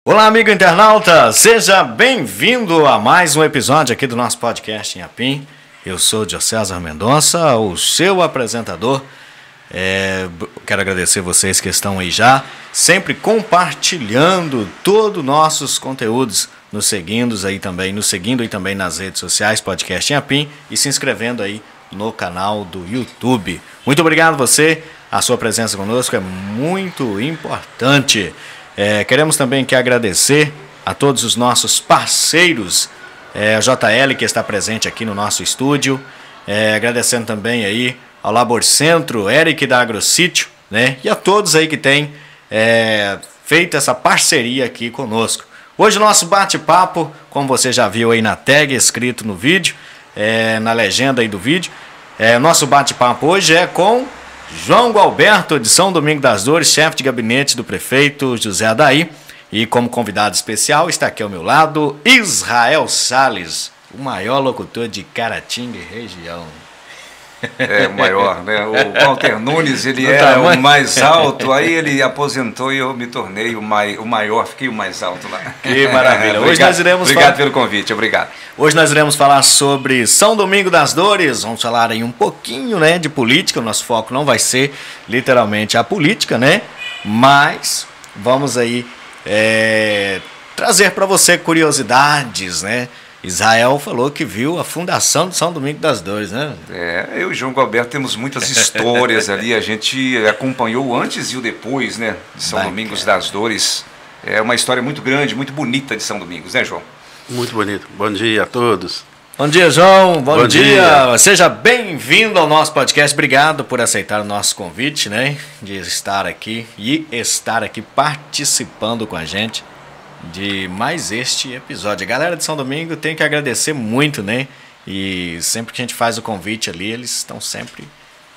Olá, amigo internauta, seja bem-vindo a mais um episódio aqui do nosso podcast em Apim. Eu sou o César Mendonça, o seu apresentador. Quero agradecer vocês que estão aí já, sempre compartilhando todos os nossos conteúdos, nos seguindo aí também nas redes sociais, podcast em Apim, e se inscrevendo aí no canal do YouTube. Muito obrigado você, a sua presença conosco é muito importante. Queremos também agradecer a todos os nossos parceiros, a JL que está presente aqui no nosso estúdio, agradecendo também aí ao Labor Centro, Eric da Agrosítio, né? E a todos aí que têm feito essa parceria aqui conosco. Hoje o nosso bate-papo, como você já viu aí na tag escrito no vídeo, na legenda aí do vídeo, nosso bate-papo hoje é com João Gualberto, de São Domingos das Dores, chefe de gabinete do prefeito José Adair. E como convidado especial está aqui ao meu lado Israel Salles, o maior locutor de Caratinga e região. O maior, né? O Walter Nunes, ele era o mais alto, aí ele aposentou e eu me tornei o maior, fiquei o mais alto lá. Que maravilha. Obrigado pelo convite, obrigado. Hoje nós iremos falar sobre São Domingos das Dores, vamos falar aí um pouquinho, né, de política. O nosso foco não vai ser literalmente a política, né, mas vamos aí trazer para você curiosidades, né. Israel falou que viu a fundação de São Domingos das Dores, né? Eu e o João Gualberto temos muitas histórias ali, a gente acompanhou o antes e o depois, né, de São Domingos das Dores. É uma história muito grande, muito bonita de São Domingos, né, João? Muito bonito. Bom dia a todos. Bom dia, João. Bom dia. Seja bem-vindo ao nosso podcast. Obrigado por aceitar o nosso convite, né, de estar aqui participando com a gente de mais este episódio. A galera de São Domingo tem que agradecer muito, né? E sempre que a gente faz o convite ali, eles estão sempre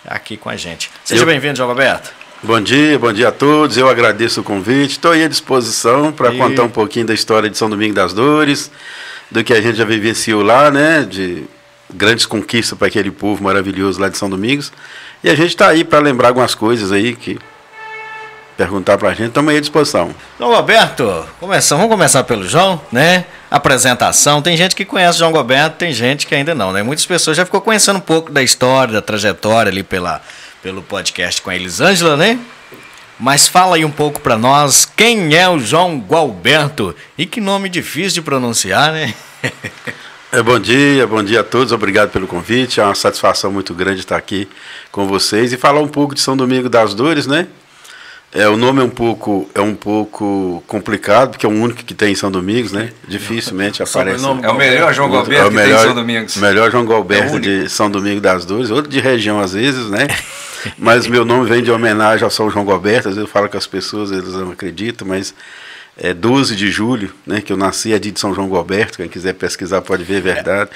aqui com a gente. Seja bem-vindo, João Roberto. Bom dia a todos. Eu agradeço o convite. Estou aí à disposição para contar um pouquinho da história de São Domingos das Dores, do que a gente já vivenciou lá, né? De grandes conquistas para aquele povo maravilhoso lá de São Domingos. E a gente está aí para lembrar algumas coisas aí que perguntar para a gente, estamos aí à disposição. João Roberto, vamos começar pelo João, né? Apresentação, tem gente que conhece o João Roberto, tem gente que ainda não, né? Muitas pessoas já ficou conhecendo um pouco da história, da trajetória ali pelo podcast com a Elisângela, né? Mas fala aí um pouco para nós, quem é o João Gualberto? E que nome difícil de pronunciar, né? Bom dia a todos, obrigado pelo convite, é uma satisfação muito grande estar aqui com vocês e falar um pouco de São Domingos das Dores, né? O nome é um pouco complicado, porque é o único que tem em São Domingos, né? Dificilmente aparece. É o melhor João Gualberto que tem em São Domingos. O melhor João Gualberto de São Domingos das Dores, outro de região às vezes, né? Mas meu nome vem de homenagem ao São João Gualberto, às vezes eu falo com as pessoas, eles não acreditam, mas é 12 de julho, né? Que eu nasci, é dia de São João Gualberto, quem quiser pesquisar pode ver, é verdade.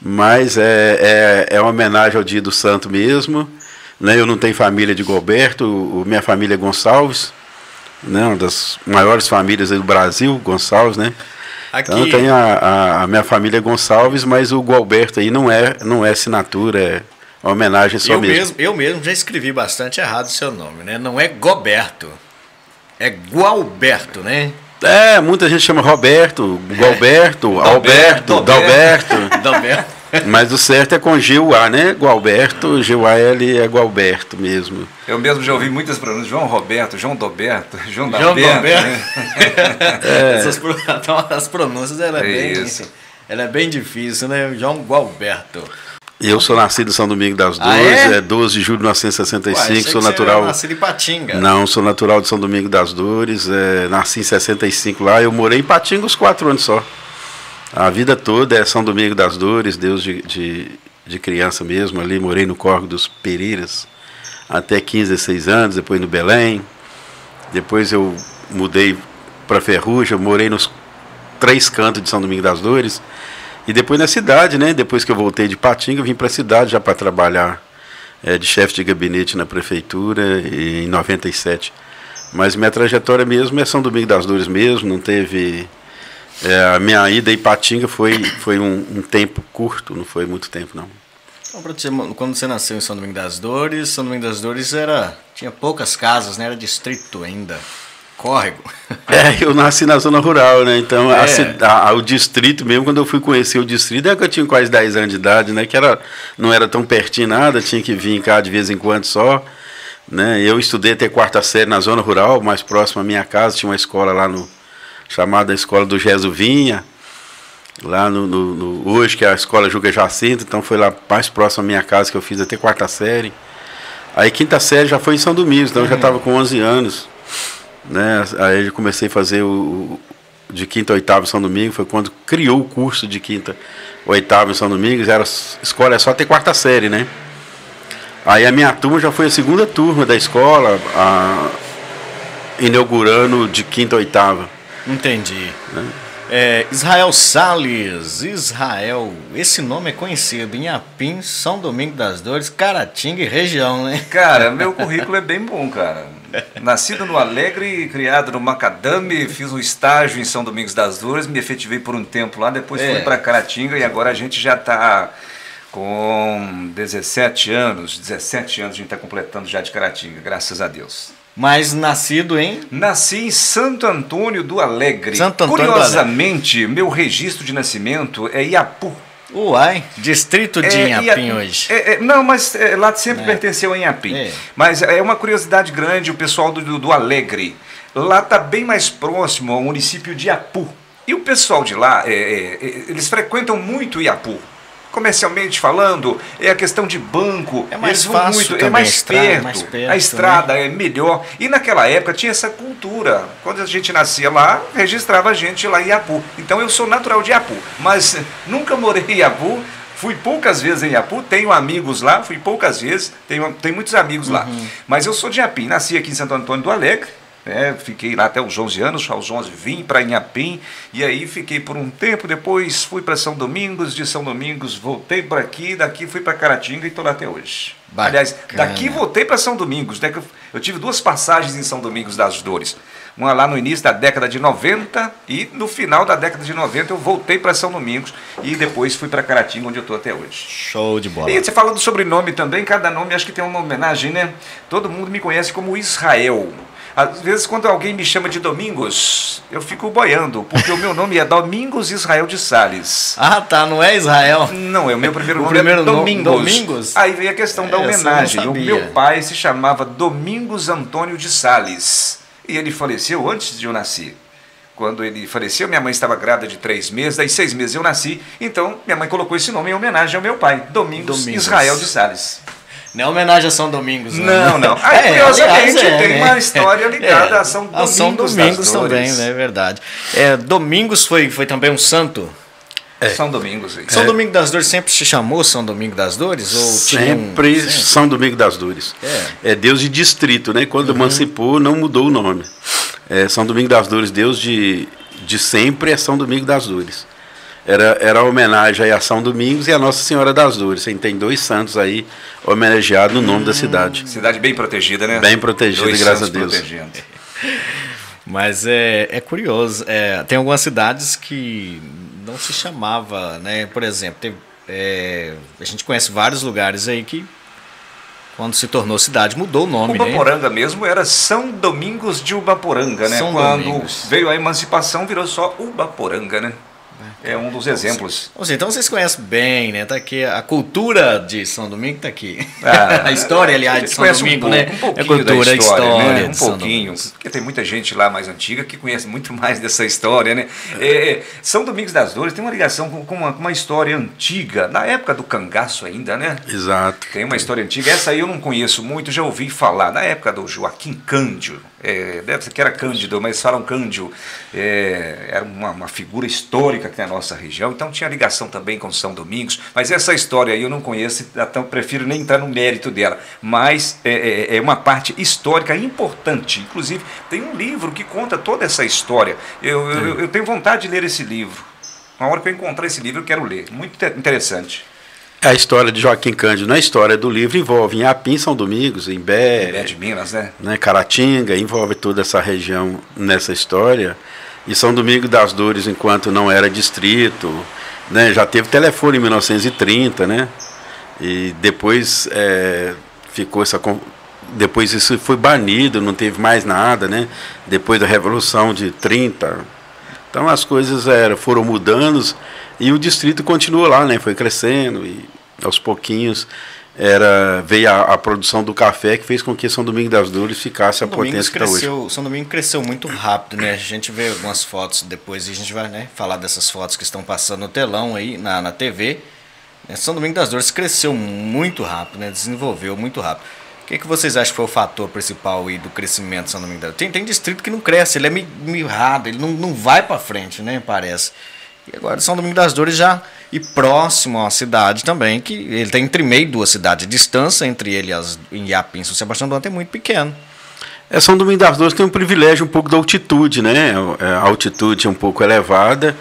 Mas é uma homenagem ao dia do santo mesmo. Eu não tenho família de Gualberto, minha família é Gonçalves, né, uma das maiores famílias do Brasil, Gonçalves, né? Aqui. Então eu tenho a minha família é Gonçalves, mas o Gualberto aí não é assinatura, é uma homenagem só mesmo. Eu mesmo já escrevi bastante errado o seu nome, né? Não é Goberto, é Gualberto, né? Muita gente chama Roberto, Gualberto, Alberto, Dalberto. Mas o certo é com G-U-A, né? Gualberto, G-U-A-L é Gualberto mesmo. Eu mesmo já ouvi muitas pronúncias, João Roberto, João Doberto, João Dalberto. Né? As pronúncias, ela é bem difícil, né? João Gualberto. Eu sou nascido em São Domingos das Dores, 12 de julho de 1965, sou natural. Nascido em Ipatinga. Não, sou natural de São Domingos das Dores, nasci em 65 lá, eu morei em Ipatinga uns 4 anos só. A vida toda é São Domingos das Dores, Deus de criança mesmo, ali morei no Córrego dos Pereiras até 15, 16 anos, depois no Belém, depois eu mudei para Ferrugem, morei nos 3 cantos de São Domingos das Dores, e depois na cidade, né? Depois que eu voltei de Ipatinga, eu vim para a cidade já para trabalhar de chefe de gabinete na prefeitura em 97. Mas minha trajetória mesmo é São Domingos das Dores mesmo, não teve... a minha ida a Ipatinga foi um tempo curto, não foi muito tempo, não. Então, quando você nasceu em São Domingos das Dores tinha poucas casas, né? Era distrito ainda. Córrego. Eu nasci na zona rural, né? Então, o distrito mesmo, quando eu fui conhecer o distrito, é que eu tinha quase 10 anos de idade, né? Que não era tão pertinho nada, tinha que vir cá de vez em quando só. Né? Eu estudei até 4ª série na zona rural, mais próximo à minha casa, tinha uma escola lá chamada Escola do Jesuvinha, lá hoje, que é a Escola Juca Jacinto, então foi lá mais próximo à minha casa que eu fiz até 4ª série. Aí 5ª série já foi em São Domingos, então eu já estava com 11 anos. Né? Aí eu comecei a fazer de 5ª a 8ª em São Domingos, foi quando criou o curso de 5ª a 8ª em São Domingos, escola é só ter 4ª série, né? Aí a minha turma já foi a 2ª turma da escola, inaugurando de 5ª a 8ª. Entendi. Né? Israel Salles, esse nome é conhecido, Inhapim, São Domingos das Dores, Caratinga e região, né? Cara, meu currículo é bem bom, cara. Nascido no Alegre, criado no Macadame, fiz um estágio em São Domingos das Dores, me efetivei por um tempo lá, depois fui para Caratinga e agora a gente já está com 17 anos a gente está completando já de Caratinga, graças a Deus. Mas nascido em? Nasci em Santo Antônio do Alegre. Santo Antônio Curiosamente, do Alegre. Meu registro de nascimento é Iapu. Uai, distrito de Inhapim hoje. Não, mas lá sempre pertenceu a Inhapim. Mas é uma curiosidade grande, o pessoal do Alegre. Lá está bem mais próximo ao município de Iapu. E o pessoal de lá, eles frequentam muito Iapu. Comercialmente falando, é a questão de banco, é mais fácil muito, é mais perto, a estrada é melhor. E naquela época tinha essa cultura. Quando a gente nascia lá, registrava a gente lá em Iapu. Então eu sou natural de Iapu, mas nunca morei em Iapu, fui poucas vezes em Iapu, tenho amigos lá, fui poucas vezes, tenho muitos amigos lá. Mas eu sou de Inhapim, nasci aqui em Santo Antônio do Alegre. Fiquei lá até os 11 anos, aos 11 vim para Inhapim, e aí fiquei por um tempo, depois fui para São Domingos, de São Domingos voltei para aqui, daqui fui para Caratinga e estou lá até hoje. Bacana. Aliás, daqui voltei para São Domingos, né? Eu tive 2 passagens em São Domingos das Dores, uma lá no início da década de 90 e no final da década de 90 eu voltei para São Domingos e depois fui para Caratinga, onde eu estou até hoje. Show de bola. E você fala do sobrenome também, cada nome acho que tem uma homenagem, né? Todo mundo me conhece como Israel. Às vezes, quando alguém me chama de Domingos, eu fico boiando, porque o meu nome é Domingos Israel de Salles. Ah, tá, não é Israel? Não, o meu primeiro nome é Domingos. Aí vem a questão da homenagem. O meu pai se chamava Domingos Antônio de Salles. E ele faleceu antes de eu nascer. Quando ele faleceu, minha mãe estava grávida de 3 meses, daí 6 meses eu nasci. Então, minha mãe colocou esse nome em homenagem ao meu pai, Domingos. Israel de Salles. Não é homenagem a São Domingos, não. Curiosamente, tem uma história ligada a São Domingos. A São Domingos também, né? É verdade. Domingos foi também um santo? São Domingos. São Domingos das Dores sempre se chamou São Domingos das Dores? Ou sempre São Domingos das Dores. É Deus de distrito, né? Quando emancipou, não mudou o nome. São Domingos das Dores, Deus de sempre é São Domingos das Dores. Era a homenagem aí a São Domingos e a Nossa Senhora das Dores. Tem 2 santos aí homenageados no nome da cidade. Cidade bem protegida, né? Bem protegida, graças a Deus. Mas é curioso. Tem algumas cidades que não se chamava, né? Por exemplo, a gente conhece vários lugares aí que, quando se tornou cidade, mudou o nome. Ubaporanga mesmo era São Domingos de Ubaporanga, né? Quando veio a emancipação, virou só Ubaporanga, né? É um dos exemplos. Então vocês conhecem bem, né? Tá aqui a cultura de São Domingo, tá aqui. A história, aliás, de São Domingo, né? Um pouquinho da história, né? Um pouquinho, porque tem muita gente lá mais antiga que conhece muito mais dessa história, né? São Domingos das Dores tem uma ligação com uma história antiga, na época do cangaço ainda, né? Exato. Tem uma história antiga, essa aí eu não conheço muito, já ouvi falar, na época do Joaquim Cândido. Deve ser que era Cândido, mas falam Cândido. Era uma figura histórica aqui na nossa região, então tinha ligação também com São Domingos, mas essa história aí eu não conheço, então prefiro nem entrar no mérito dela, mas é uma parte histórica importante. Inclusive tem um livro que conta toda essa história. Eu tenho vontade de ler esse livro. Na hora que eu encontrar esse livro eu quero ler, muito interessante. A história de Joaquim Cândido, na história do livro, envolve Inhapim, São Domingos, Imbé de Minas, né? Caratinga, envolve toda essa região nessa história. E São Domingos das Dores, enquanto não era distrito, né, já teve telefone em 1930, né? E depois ficou depois isso foi banido, não teve mais nada, né? Depois da Revolução de 30. Então as coisas foram mudando e o distrito continuou lá, né? Foi crescendo e aos pouquinhos veio a produção do café que fez com que São Domingos das Dores ficasse a potência que está hoje. São Domingos cresceu muito rápido, né? A gente vê algumas fotos depois e a gente vai, né, falar dessas fotos que estão passando no telão aí na TV. São Domingos das Dores cresceu muito rápido, né? Desenvolveu muito rápido. O que vocês acham que foi o fator principal aí do crescimento de São Domingos das Dores? Tem distrito que não cresce, ele é mirrado, ele não vai para frente, né? Parece. E agora São Domingos das Dores já e próximo à cidade também, que ele está entre meio de duas cidades. A distância entre ele e Iapim e São Sebastião do Anta é muito pequeno. São Domingos das Dores tem um privilégio um pouco da altitude, né? A altitude é um pouco elevada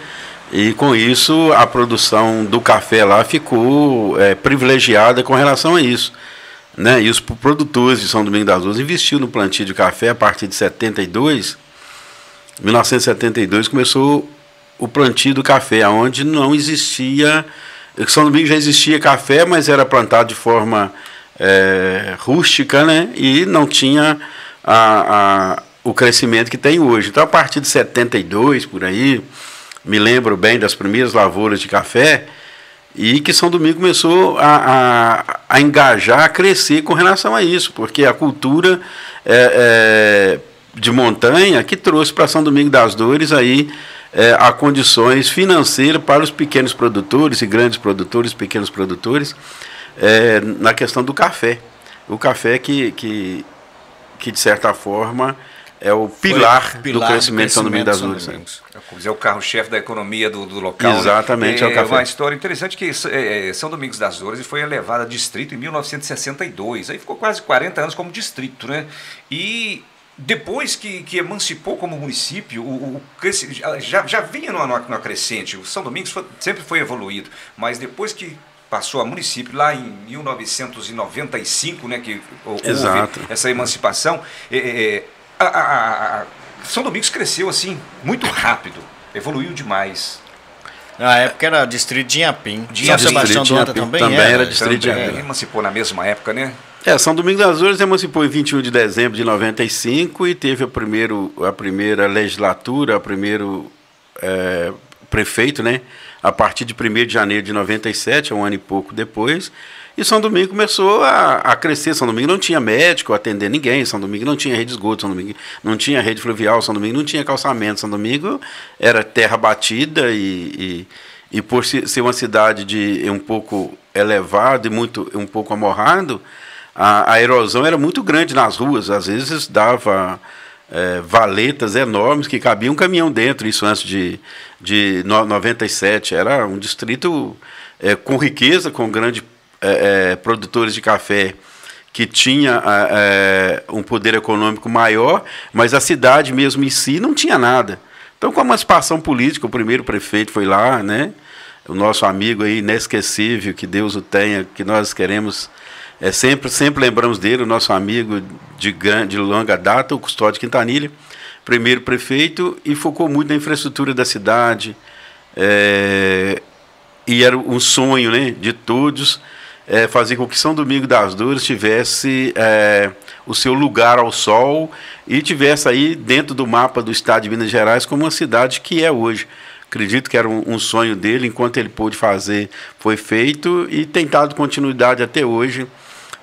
e com isso a produção do café lá ficou privilegiada com relação a isso, né? E os produtores de São Domingos das Dores investiram no plantio de café a partir de 1972 começou o plantio do café, onde não existia. São Domingos já existia café, mas era plantado de forma rústica, né? E não tinha o crescimento que tem hoje. Então, a partir de 72, por aí, me lembro bem das primeiras lavouras de café, e que São Domingos começou a engajar, a crescer com relação a isso, porque a cultura de montanha que trouxe para São Domingos das Dores aí a condições financeiras para os pequenos produtores e grandes produtores, pequenos produtores, na questão do café. O café que de certa forma é o pilar do crescimento de São Domingos das Dores. É o carro-chefe da economia do local. Exatamente, né? É o café. Uma história interessante que São Domingos das Dores foi elevada a distrito em 1962. Aí ficou quase 40 anos como distrito, né? E depois que emancipou como município, já vinha numa crescente. O São Domingos sempre foi evoluído, mas depois que passou a município, lá em 1995, né, que houve essa emancipação, São Domingos cresceu assim muito rápido, evoluiu demais. Na época era distrito de Iapim. São Sebastião do Anta também era distrito de Iapim. Emancipou na mesma época, né? São Domingos das Dores emancipou em 21 de dezembro de 95 e teve a primeira legislatura, o primeiro prefeito, né? A partir de 1º de janeiro de 97, um ano e pouco depois. E São Domingos começou a crescer. São Domingos não tinha médico atender ninguém, São Domingos não tinha rede de esgoto, São Domingos não tinha rede fluvial, São Domingos não tinha calçamento, São Domingos era terra batida e por ser uma cidade um pouco elevada e um pouco amorrado, a erosão era muito grande nas ruas, às vezes dava valetas enormes que cabia um caminhão dentro, isso antes de 97. Era um distrito com riqueza, com grandes produtores de café que tinha um poder econômico maior, mas a cidade mesmo em si não tinha nada. Então, com a emancipação política, o primeiro prefeito foi lá, né? O nosso amigo aí, inesquecível, que Deus o tenha, que nós queremos, sempre lembramos dele, o nosso amigo de longa data, o Custódio Quintanilha, primeiro prefeito, e focou muito na infraestrutura da cidade, e era um sonho, né, de todos, fazer com que São Domingos das Dores tivesse o seu lugar ao sol e tivesse aí dentro do mapa do estado de Minas Gerais como uma cidade que é hoje. Acredito que era um sonho dele, enquanto ele pôde fazer, foi feito e tem dado continuidade até hoje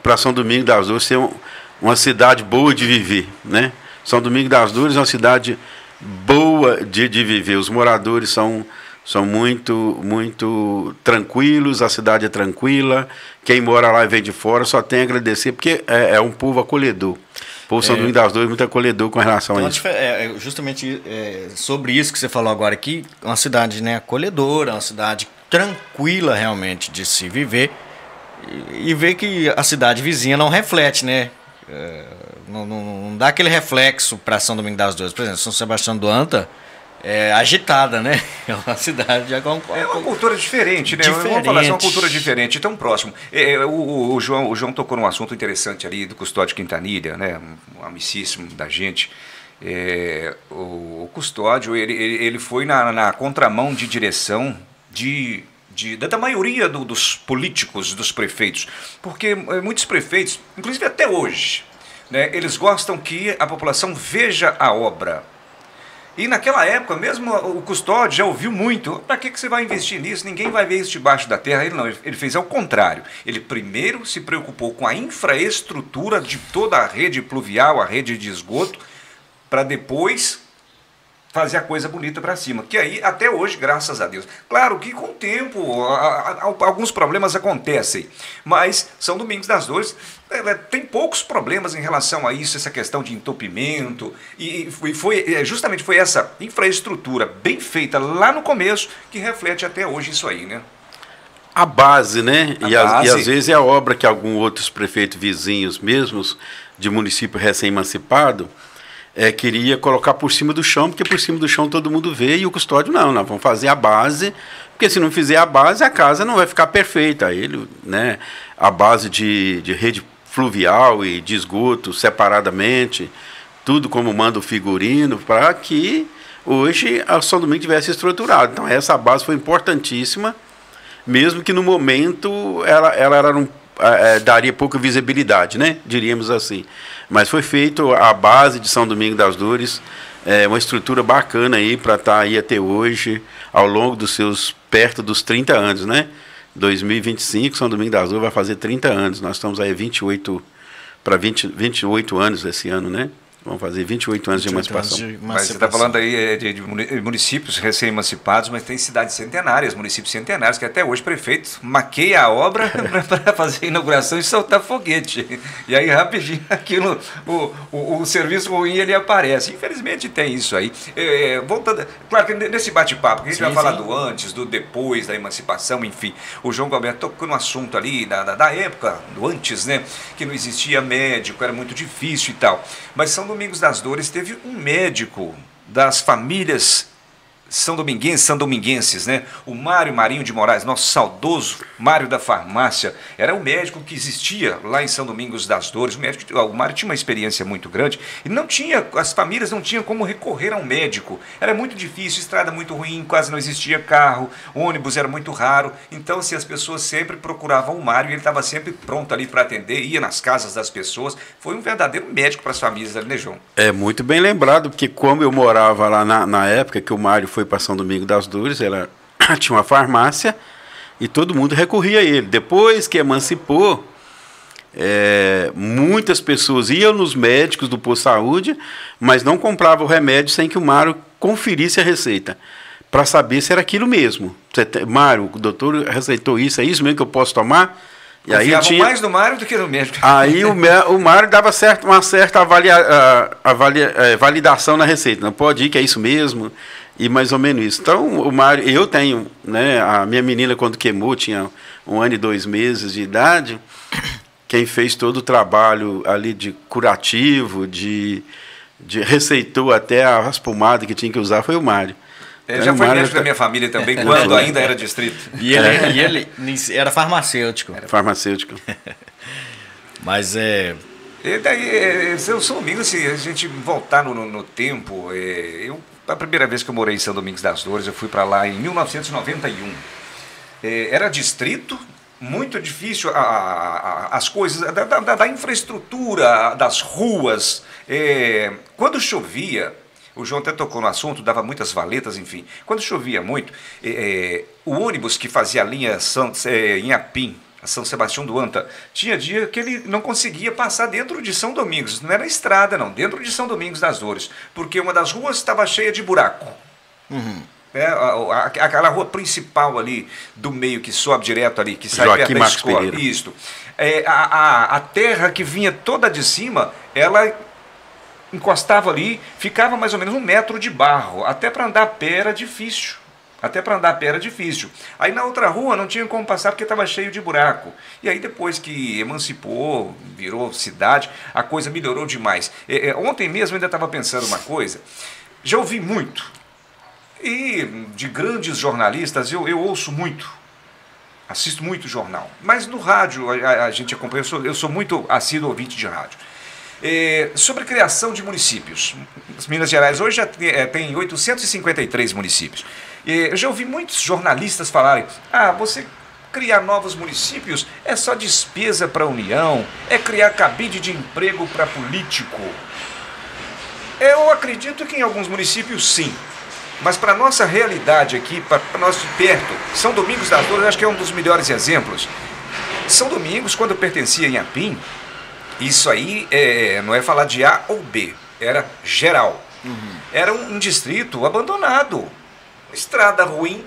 para São Domingos das Dores ser uma cidade boa de viver, né? São Domingos das Dores é uma cidade boa de viver, os moradores são muito tranquilos, a cidade é tranquila, quem mora lá e vem de fora só tem a agradecer, porque é um povo acolhedor. O povo São Domingos das Dores é muito acolhedor com relação a isso. Justamente sobre isso que você falou agora aqui, uma cidade, né, acolhedora, uma cidade tranquila realmente de se viver, e ver que a cidade vizinha não reflete, né? Não dá aquele reflexo para São Domingos das Dores. Por exemplo, São Sebastião do Anta é agitada, né? É uma cidade com uma cultura diferente, né? Vamos falar assim, uma cultura diferente, tão próximo. O João tocou num assunto interessante ali do Custódio Quintanilha, né? Um amicíssimo da gente. O Custódio, ele foi na contramão de direção da maioria dos políticos, dos prefeitos, porque muitos prefeitos, inclusive até hoje, né? Eles gostam que a população veja a obra. E naquela época, mesmo o Custódio já ouviu muito, para que você vai investir nisso? Ninguém vai ver isso debaixo da terra. Ele não, ele fez ao contrário. Ele primeiro se preocupou com a infraestrutura de toda a rede pluvial, a rede de esgoto, para depois fazer a coisa bonita para cima. Que aí, até hoje, graças a Deus. Claro que com o tempo, alguns problemas acontecem, mas São Domingos das Dores tem poucos problemas em relação a isso, essa questão de entupimento, e justamente foi essa infraestrutura bem feita lá no começo que reflete até hoje isso aí, né? A base, né? E às vezes é a obra que alguns outros prefeitos vizinhos mesmos, de município recém-emancipado, queria colocar por cima do chão, porque por cima do chão todo mundo vê, e o Custódio não, nós vamos fazer a base, porque se não fizer a base, a casa não vai ficar perfeita. Ele, né, a base de rede fluvial e de esgoto separadamente, tudo como manda o figurino, para que hoje a São Domingos tivesse estruturado. Então essa base foi importantíssima, mesmo que no momento ela daria pouca visibilidade, né? Diríamos assim. Mas foi feito a base de São Domingos das Dores, uma estrutura bacana aí para estar aí até hoje, ao longo dos seus, perto dos 30 anos, né? 2025, São Domingos das Dores vai fazer 30 anos. Nós estamos aí 28 anos esse ano, né? Vamos fazer 28 anos de emancipação. Mas você está falando aí de municípios recém-emancipados, mas tem cidades centenárias, municípios centenários, que até hoje o prefeito maqueia a obra para fazer a inauguração e soltar foguete. E aí, rapidinho, aquilo, o serviço ruim ele aparece. Infelizmente tem isso aí. Voltando, claro que nesse bate-papo, que a gente vai falar do antes, do depois da emancipação, enfim. O João Galberto tocou no assunto ali da época, do antes, né? Que não existia médico, era muito difícil e tal. Mas São Domingos das Dores teve um médico das famílias são-dominguenses, né? O Mário Marinho de Moraes, nosso saudoso Mário da Farmácia, era um médico que existia lá em São Domingos das Dores. O Mário tinha uma experiência muito grande e as famílias não tinham como recorrer a um médico. Era muito difícil, estrada muito ruim, quase não existia carro, ônibus era muito raro. Então, assim, as pessoas sempre procuravam o Mário e ele estava sempre pronto ali para atender, ia nas casas das pessoas. Foi um verdadeiro médico para as famílias ali, né, João? É muito bem lembrado, porque como eu morava lá na época que o Mário foi para São Domingos das Dores, ela tinha uma farmácia e todo mundo recorria a ele. Depois que emancipou, muitas pessoas iam nos médicos do posto de saúde, mas não compravam o remédio sem que o Mário conferisse a receita, para saber se era aquilo mesmo. Mário, o doutor receitou isso, é isso mesmo que eu posso tomar? E aí tinha mais no Mário do que no médico. Aí o Mário dava uma certa validação na receita. Não pode ir, que é isso mesmo, e mais ou menos isso. Então, o Mário, eu tenho, né, a minha menina quando queimou, tinha 1 ano e 2 meses de idade, quem fez todo o trabalho ali de curativo, de receitou até as pomadas que tinha que usar, foi o Mário. Ele já foi médico da minha família também, quando ainda era distrito. E ele era farmacêutico. Farmacêutico. Mas E daí, São Domingos, se a gente voltar no tempo, a primeira vez que eu morei em São Domingos das Dores, eu fui para lá em 1991. Era distrito, muito difícil as coisas, da infraestrutura, das ruas. Quando chovia, o João até tocou no assunto, dava muitas valetas, enfim. Quando chovia muito, o ônibus que fazia a linha Inhapim, a São Sebastião do Anta, tinha dia que ele não conseguia passar dentro de São Domingos. Não era estrada, não, dentro de São Domingos das Dores, porque uma das ruas estava cheia de buraco. Uhum. Aquela rua principal ali do meio que sobe direto ali, que sai Joaquim perto da escola. Pereira. Isto. A terra que vinha toda de cima, ela encostava ali, ficava mais ou menos 1 metro de barro. Até para andar a pé era difícil. Aí na outra rua não tinha como passar porque estava cheio de buraco. E aí depois que emancipou, virou cidade, a coisa melhorou demais. Ontem mesmo eu ainda estava pensando uma coisa. Já ouvi muito. E de grandes jornalistas eu ouço muito. Assisto muito jornal. Mas no rádio a gente acompanha. Eu sou muito assíduo ouvinte de rádio. Sobre criação de municípios. Minas Gerais hoje já tem 853 municípios. Eu já ouvi muitos jornalistas falarem: você criar novos municípios é só despesa para a União, é criar cabide de emprego para político. Eu acredito que em alguns municípios sim, mas para a nossa realidade aqui, para nós de perto, São Domingos das Dores, acho que é um dos melhores exemplos. São Domingos, quando eu pertencia em Apim, isso aí não é falar de A ou B, era geral. Era um distrito abandonado, estrada ruim,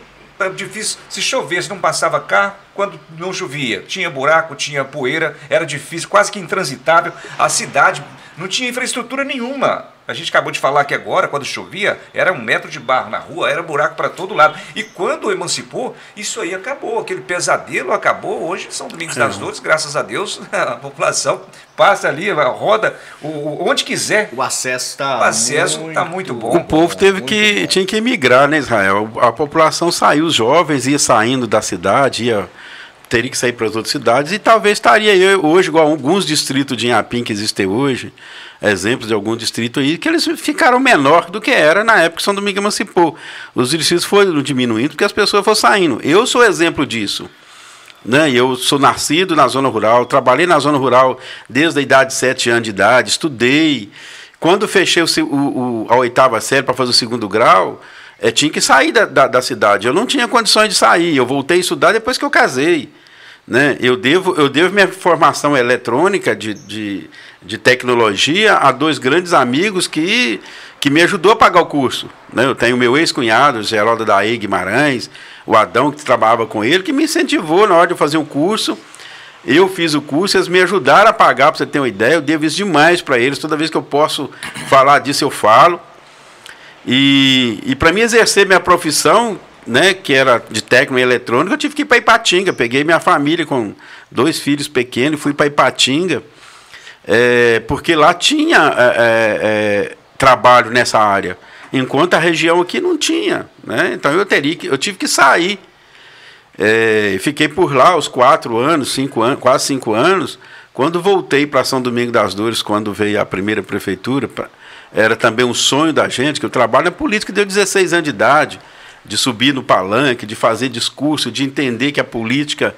difícil, se chovesse não passava carro, quando não chovia tinha buraco, tinha poeira, era difícil, quase que intransitável, a cidade não tinha infraestrutura nenhuma. A gente acabou de falar aqui agora, quando chovia, era 1 metro de barro na rua, era buraco para todo lado. E quando emancipou, isso aí acabou, aquele pesadelo acabou. Hoje São Domingos das Dores, graças a Deus, a população passa ali, roda onde quiser. O acesso está muito bom. O povo tinha que emigrar, né, Israel? A população saiu, os jovens iam saindo da cidade, teria que sair para as outras cidades, e talvez estaria hoje, igual alguns distritos de Inhapim que existem hoje, exemplos de algum distrito aí, que eles ficaram menor do que era na época que São Domingos emancipou. Os distritos foram diminuindo porque as pessoas foram saindo. Eu sou exemplo disso. Né? Eu sou nascido na zona rural, trabalhei na zona rural desde a idade de 7 anos de idade, estudei. Quando fechei a 8ª série para fazer o 2º grau, tinha que sair da cidade. Eu não tinha condições de sair. Eu voltei a estudar depois que eu casei. Né? Eu devo minha formação eletrônica de tecnologia a 2 grandes amigos que me ajudou a pagar o curso. Né? Eu tenho meu ex-cunhado, Geraldo Daí Guimarães, o Adão, que trabalhava com ele, que me incentivou na hora de fazer o curso. Eu fiz o curso, eles me ajudaram a pagar, para você ter uma ideia. Eu devo isso demais para eles. Toda vez que eu posso falar disso, eu falo. E para mim exercer minha profissão, né, que era de técnico em eletrônica, eu tive que ir para Ipatinga. Peguei minha família com 2 filhos pequenos e fui para Ipatinga, porque lá tinha trabalho nessa área, enquanto a região aqui não tinha. Né? Então eu tive que sair. Fiquei por lá os 4 anos, 5 anos, quase 5 anos. Quando voltei para São Domingos das Dores, quando veio a primeira prefeitura, era também um sonho da gente, que eu trabalho na política desde 16 anos de idade, de subir no palanque, de fazer discurso, de entender que a política,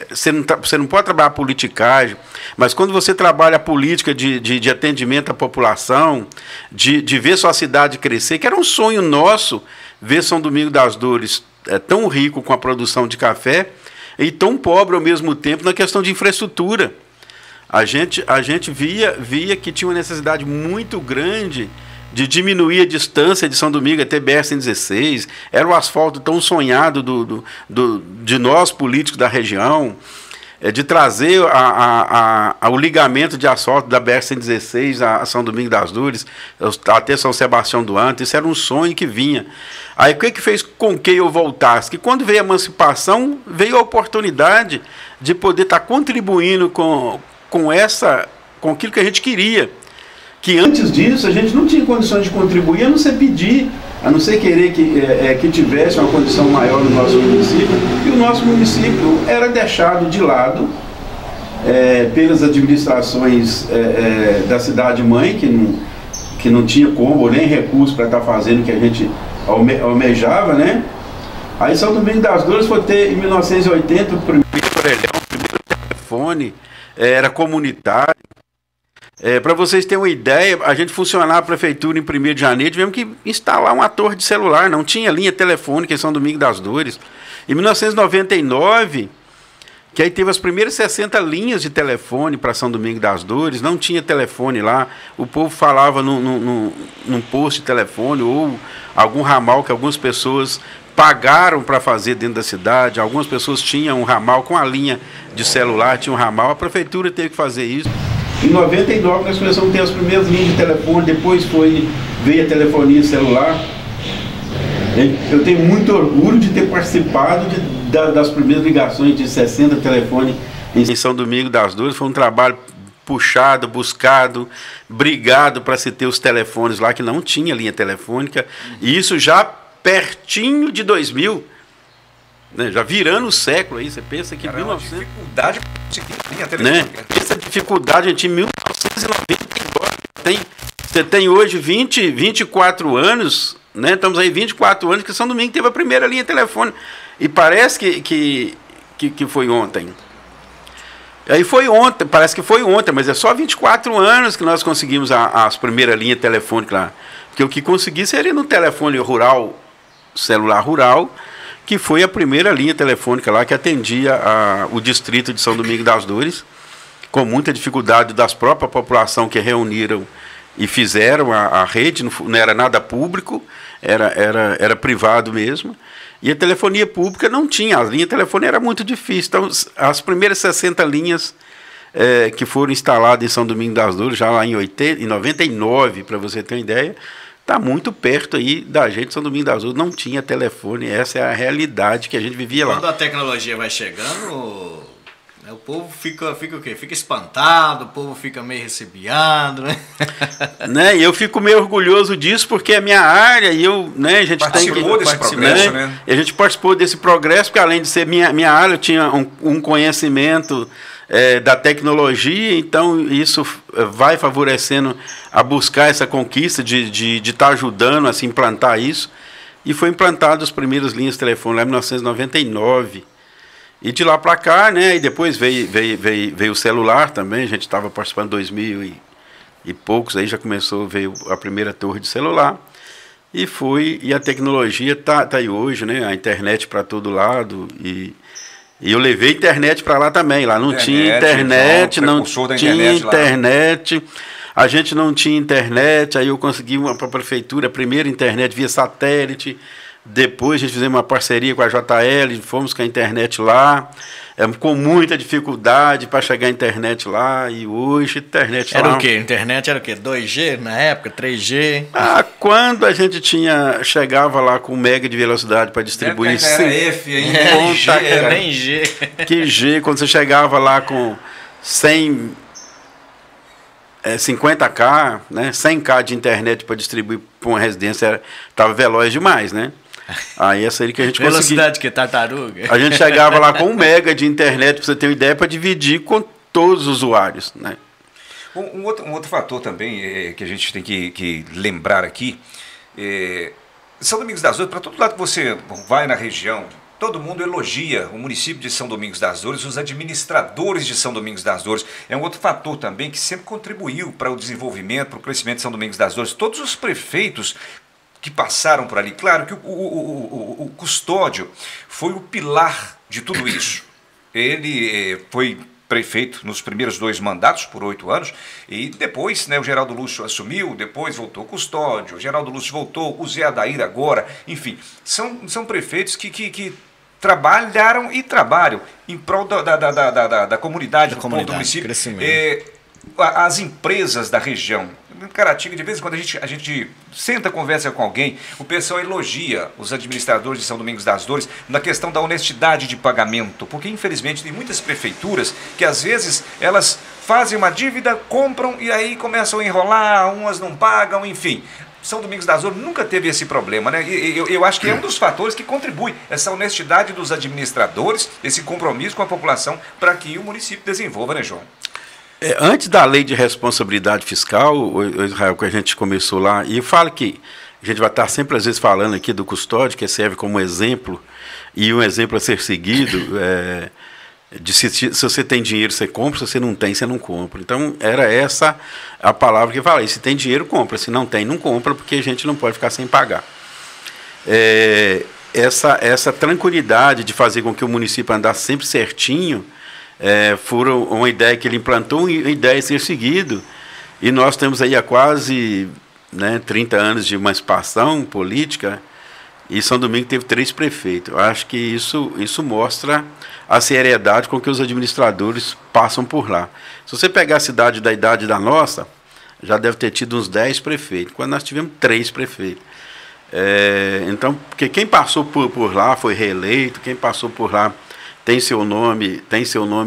você não pode trabalhar a politicagem, mas quando você trabalha a política de atendimento à população, de ver sua cidade crescer, que era um sonho nosso, ver São Domingos das Dores tão rico com a produção de café e tão pobre ao mesmo tempo na questão de infraestrutura. A gente via que tinha uma necessidade muito grande de diminuir a distância de São Domingos até BR-116, era o asfalto tão sonhado de nós políticos da região, de trazer o ligamento de asfalto da BR-116 a São Domingos das Dores, até São Sebastião do Anto. Isso era um sonho que vinha. Aí o que fez com que eu voltasse? Que quando veio a emancipação, veio a oportunidade de poder estar contribuindo com aquilo que a gente queria. Que antes disso a gente não tinha condições de contribuir, a não ser pedir, a não ser querer que tivesse uma condição maior no nosso município, e o nosso município era deixado de lado pelas administrações da cidade-mãe, que não tinha como, nem recurso para estar fazendo o que a gente almejava, né? Aí São Domingos das Dores foi ter, em 1980, o primeiro orelhão, o primeiro telefone, era comunitário. Para vocês terem uma ideia, a gente funcionava a prefeitura em 1º de janeiro, tivemos que instalar uma torre de celular, não tinha linha telefônica em São Domingos das Dores. Em 1999, que aí teve as primeiras 60 linhas de telefone para São Domingos das Dores, não tinha telefone lá, o povo falava num posto de telefone ou algum ramal que algumas pessoas pagaram para fazer dentro da cidade, algumas pessoas tinham um ramal com a linha de celular, tinha um ramal, a prefeitura teve que fazer isso. Em 99 nós começamos a ter as primeiras linhas de telefone, depois veio a telefonia celular. Eu tenho muito orgulho de ter participado das primeiras ligações de 60 telefones em São Domingos das Dores. Foi um trabalho puxado, buscado, brigado para se ter os telefones lá, que não tinha linha telefônica, e isso já pertinho de 2000. Né, já virando o século aí, você pensa que em 1900... dificuldade né? Essa dificuldade, gente, em 1999, você tem hoje 24 anos, né? Estamos aí 24 anos que São Domingos teve a primeira linha telefônica. E parece que foi ontem. Aí foi ontem, parece que foi ontem, mas é só 24 anos que nós conseguimos as primeiras linhas telefônicas lá. Porque o que consegui seria no telefone rural, celular rural, que foi a primeira linha telefônica lá que atendia o distrito de São Domingos das Dores, com muita dificuldade das próprias população que reuniram e fizeram a rede, não era nada público, era privado mesmo. E a telefonia pública não tinha, a linha telefônica era muito difícil. Então, as primeiras 60 linhas que foram instaladas em São Domingos das Dores, já lá em 99, para você ter uma ideia, está muito perto aí da gente. São Domingos das Dores não tinha telefone, essa é a realidade que a gente vivia lá. Quando a tecnologia vai chegando, o povo fica o quê? Fica espantado, o povo fica meio recebiado, né? Né? E eu fico meio orgulhoso disso, porque é minha área e eu, né, a gente participou desse progresso, né? E a gente participou desse progresso, porque além de ser minha área, eu tinha um conhecimento da tecnologia, então isso vai favorecendo a buscar essa conquista de estar ajudando a se implantar isso. E foi implantado as primeiras linhas de telefone lá em 1999. E de lá para cá, né, e depois veio o celular também, a gente estava participando em 2000 e poucos, aí já veio a primeira torre de celular, e a tecnologia tá aí hoje, né, a internet para todo lado, e eu levei internet para lá também, lá não tinha internet, a gente não tinha internet, aí eu consegui para a prefeitura a primeira internet via satélite. Depois a gente fizemos uma parceria com a JL, fomos com a internet lá, com muita dificuldade para chegar a internet lá, e hoje a internet era lá... Era o quê? Internet era o quê? 2G na época? 3G? Quando a gente chegava lá com 1 mega de velocidade para distribuir... Era F ainda, nem G. Que G, quando você chegava lá com 50K, né, 100K de internet para distribuir para uma residência, estava veloz demais, né? Aí essa aí que a gente conseguia. Velocidade que tartaruga. A gente chegava lá com 1 mega de internet, para você ter uma ideia, para dividir com todos os usuários, né? Um outro fator também que a gente tem que lembrar aqui, São Domingos das Dores, para todo lado que você vai na região, todo mundo elogia o município de São Domingos das Dores, os administradores de São Domingos das Dores. É um outro fator também que sempre contribuiu para o desenvolvimento, para o crescimento de São Domingos das Dores. Todos os prefeitos que passaram por ali, claro que o Custódio foi o pilar de tudo isso. Ele foi prefeito nos primeiros 2 mandatos, por 8 anos, e depois, né, o Geraldo Lúcio assumiu, depois voltou o Custódio, o Geraldo Lúcio voltou, o Zé Adair agora, enfim, são prefeitos que trabalharam e trabalham em prol da comunidade, do povo do município. As empresas da região, em Caratinga, de vez em quando a gente senta, conversa com alguém, o pessoal elogia os administradores de São Domingos das Dores na questão da honestidade de pagamento, porque infelizmente tem muitas prefeituras que às vezes elas fazem uma dívida, compram e aí começam a enrolar, umas não pagam, enfim. São Domingos das Dores nunca teve esse problema, né? Eu acho que é um dos fatores que contribui, essa honestidade dos administradores, esse compromisso com a população para que o município desenvolva, né, João? Antes da lei de responsabilidade fiscal, o Israel, que a gente começou lá, e eu falo que a gente vai estar sempre, às vezes, falando aqui do Custódio, que serve como exemplo, e um exemplo a ser seguido, se você tem dinheiro, você compra, se você não tem, você não compra. Então, era essa a palavra que eu falei, se tem dinheiro, compra, se não tem, não compra, porque a gente não pode ficar sem pagar. Essa tranquilidade de fazer com que o município andasse sempre certinho, foi uma ideia que ele implantou, uma ideia a ser seguido, e nós temos aí há quase 30 anos de emancipação política, e São Domingos teve 3 prefeitos. Eu acho que isso mostra a seriedade com que os administradores passam por lá. Se você pegar a cidade da idade da nossa, já deve ter tido uns 10 prefeitos, quando nós tivemos 3 prefeitos. Então, porque quem passou por lá foi reeleito, quem passou por lá tem seu nome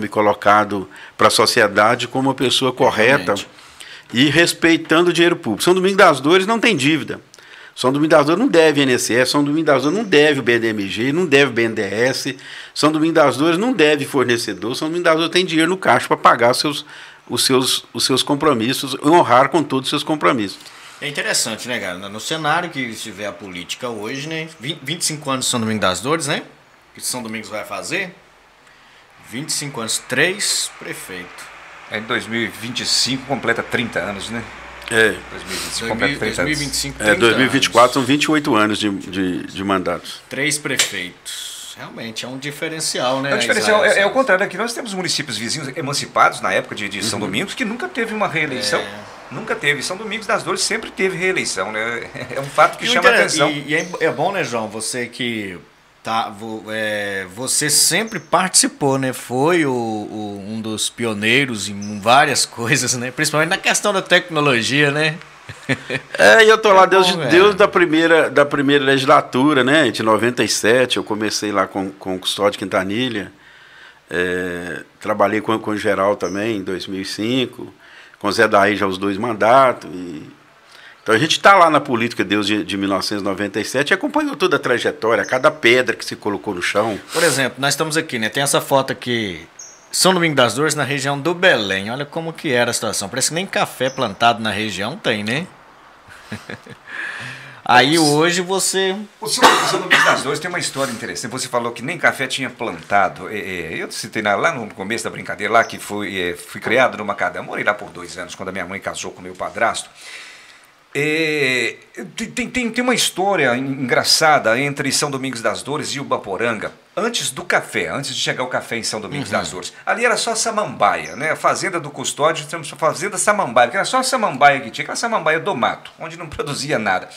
colocado para a sociedade como uma pessoa correta e respeitando o dinheiro público. São Domingos das Dores não tem dívida. São Domingos das Dores não deve INSS, São Domingos das Dores não deve o BNDMG, não deve o BNDES, São Domingos das Dores não deve fornecedor, São Domingos das Dores tem dinheiro no caixa para pagar os seus compromissos e honrar com todos os seus compromissos. É interessante, né, cara? No cenário que estiver a política hoje, né? 25 anos de São Domingos das Dores, né? Que São Domingos vai fazer. 25 anos, 3 prefeitos. Em 2025 completa 30 anos, né? 2025 completa 30 anos. 2024 são 28 anos de mandatos. 3 prefeitos. Realmente é um diferencial, né? É um diferencial, é o contrário. Aqui nós temos municípios vizinhos emancipados na época de São Domingos que nunca teve uma reeleição. Nunca teve. São Domingos das Dores sempre teve reeleição, né? É um fato que chama a atenção. E é bom, né, João? Você que você sempre participou, né? Foi um dos pioneiros em várias coisas, né? Principalmente na questão da tecnologia, né? E eu tô lá Deus da primeira legislatura, né? De 97, eu comecei lá com o Custódio Quintanilha. Trabalhei com o Geral também em 2005, com o Zé Daí já os 2 mandatos. Então a gente está lá na política Deus de 1997 e acompanhou toda a trajetória, cada pedra que se colocou no chão. Por exemplo, nós estamos aqui, né? Tem essa foto aqui, São Domingos das Dores, na região do Belém. Olha como que era a situação. Parece que nem café plantado na região tem, né? Aí hoje você... O São Domingos das Dores tem uma história interessante. Você falou que nem café tinha plantado. Eu citei lá no começo da brincadeira, lá que fui criado no Macadam. Morei lá por 2 anos, quando a minha mãe casou com meu padrasto. Tem uma história engraçada entre São Domingos das Dores e Ubaporanga. Antes do café, antes de chegar o café em São Domingos das Dores. Ali era só samambaia, né? A fazenda do Custódio, temos a fazenda samambaia, que era só a samambaia que tinha, aquela samambaia do mato, onde não produzia nada.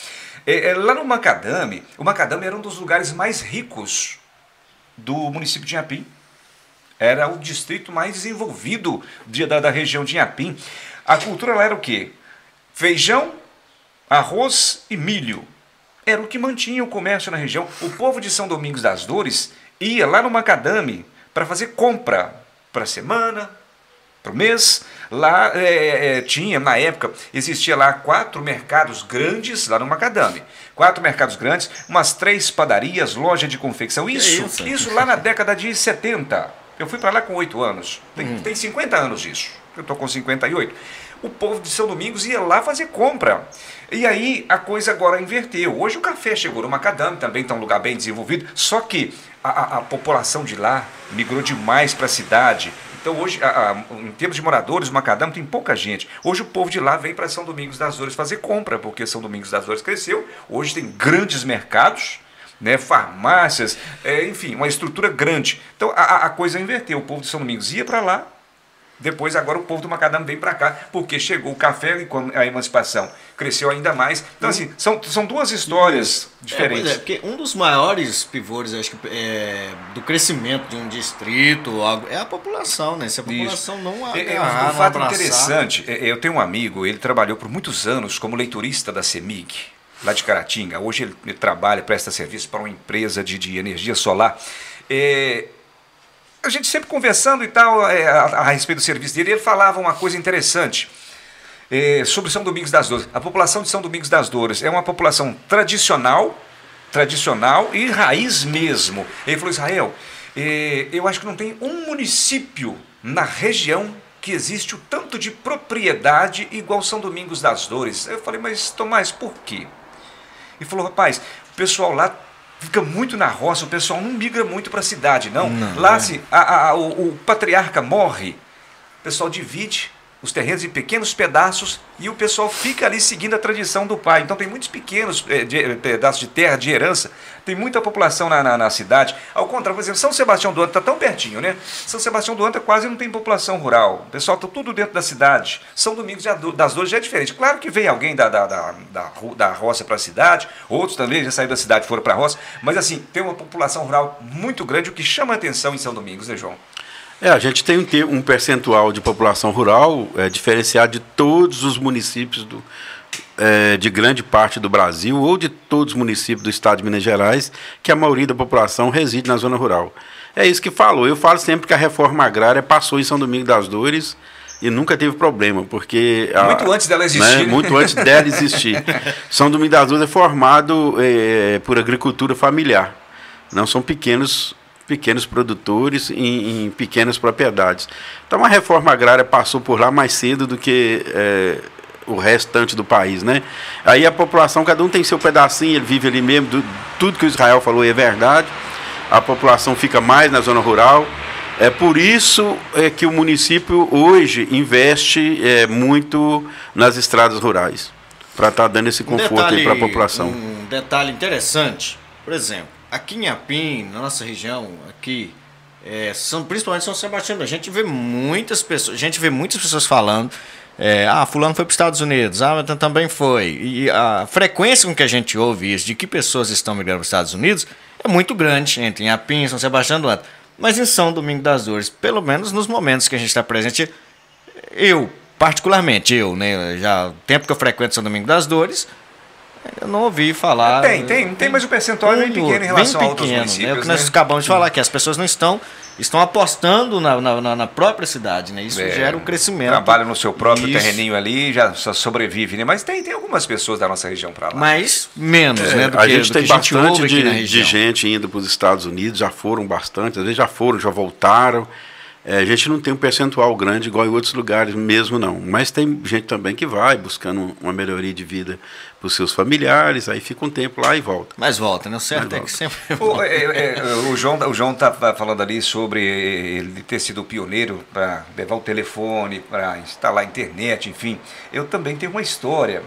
Lá no Macadam, o Macadam era um dos lugares mais ricos do município de Inhapim. Era o distrito mais desenvolvido da região de Inhapim. A cultura lá era o quê? Feijão, arroz e milho. Era o que mantinha o comércio na região. O povo de São Domingos das Dores ia lá no Macadam para fazer compra para a semana, para o mês. Lá tinha, na época, existia lá 4 mercados grandes lá no Macadam. 4 mercados grandes, umas 3 padarias, loja de confecção. Isso lá na década de 70. Eu fui para lá com 8 anos. Tem 50 anos isso. Eu estou com 58. O povo de São Domingos ia lá fazer compra. E aí a coisa agora inverteu. Hoje o café chegou no Macadam, também está um lugar bem desenvolvido, só que a população de lá migrou demais para a cidade. Então hoje, em termos de moradores, o Macadam tem pouca gente. Hoje o povo de lá vem para São Domingos das Dores fazer compra, porque São Domingos das Dores cresceu. Hoje tem grandes mercados, né, farmácias, enfim, uma estrutura grande. Então a coisa inverteu. O povo de São Domingos ia para lá. Depois, agora, o povo do Macadam vem para cá, porque chegou o café e a emancipação cresceu ainda mais. Então, assim, são 2 histórias diferentes. Porque um dos maiores pivôs, acho que, do crescimento de um distrito é a população, né? Se a população não agarrar, um fato interessante, eu tenho um amigo, ele trabalhou por muitos anos como leiturista da CEMIG, lá de Caratinga. Hoje ele trabalha, presta serviço para uma empresa de energia solar. A gente sempre conversando e tal a respeito do serviço dele, ele falava uma coisa interessante sobre São Domingos das Dores. A população de São Domingos das Dores é uma população tradicional e raiz mesmo. Ele falou: Israel, eu acho que não tem um município na região que existe o tanto de propriedade igual São Domingos das Dores. Eu falei: mas Tomás, por quê? Ele falou: rapaz, o pessoal lá fica muito na roça, o pessoal não migra muito para a cidade, não. Lá, se o patriarca morre, o pessoal divide os terrenos em pequenos pedaços e o pessoal fica ali seguindo a tradição do pai. Então tem muitos pequenos pedaços de terra, de herança, tem muita população na cidade. Ao contrário, por exemplo, São Sebastião do Anta está tão pertinho, né? São Sebastião do Anta quase não tem população rural. O pessoal está tudo dentro da cidade. São Domingos das Dores já é diferente. Claro que vem alguém da roça para a cidade, outros também já saíram da cidade e foram para a roça, mas assim, tem uma população rural muito grande, o que chama a atenção em São Domingos, né, João? A gente tem um percentual de população rural diferenciado de todos os municípios de grande parte do Brasil ou de todos os municípios do estado de Minas Gerais, que a maioria da população reside na zona rural. É isso que falou. Eu falo sempre que a reforma agrária passou em São Domingos das Dores e nunca teve problema, porque... Muito antes dela existir. Né? Muito antes dela existir. São Domingos das Dores é formado por agricultura familiar. Não são pequenos produtores em pequenas propriedades. Então a reforma agrária passou por lá mais cedo do que o restante do país, né? Aí a população, cada um tem seu pedacinho, ele vive ali mesmo, tudo que o Israel falou é verdade, a população fica mais na zona rural. É por isso que o município hoje investe muito nas estradas rurais, para estar dando esse conforto para a população. Um detalhe interessante, por exemplo, aqui em Apim, na nossa região, aqui, principalmente São Sebastião, a gente vê muitas pessoas falando, fulano foi para os Estados Unidos, também foi. E a frequência com que a gente ouve isso, de que pessoas estão migrando para os Estados Unidos, é muito grande, entre Apim, São Sebastião do Alto. Mas em São Domingos das Dores, pelo menos nos momentos que a gente está presente, particularmente, né, já o tempo que eu frequento São Domingos das Dores, eu não ouvi falar... Tem, mas o percentual é bem pequeno em relação a outros municípios. É o que nós acabamos de falar, que as pessoas não estão apostando na própria cidade, né? Isso gera um crescimento. Trabalha no seu próprio terreninho ali, já só sobrevive, né? Mas tem algumas pessoas da nossa região para lá. Mas menos, né? A gente tem bastante de gente indo para os Estados Unidos, já foram bastante, às vezes já voltaram. A gente não tem um percentual grande igual em outros lugares mesmo, não. Mas tem gente também que vai buscando uma melhoria de vida para os seus familiares, aí fica um tempo lá e volta. Mas volta, né? O certo é que sempre o João está falando ali sobre ele ter sido o pioneiro para levar o telefone, para instalar a internet, enfim. Eu também tenho uma história.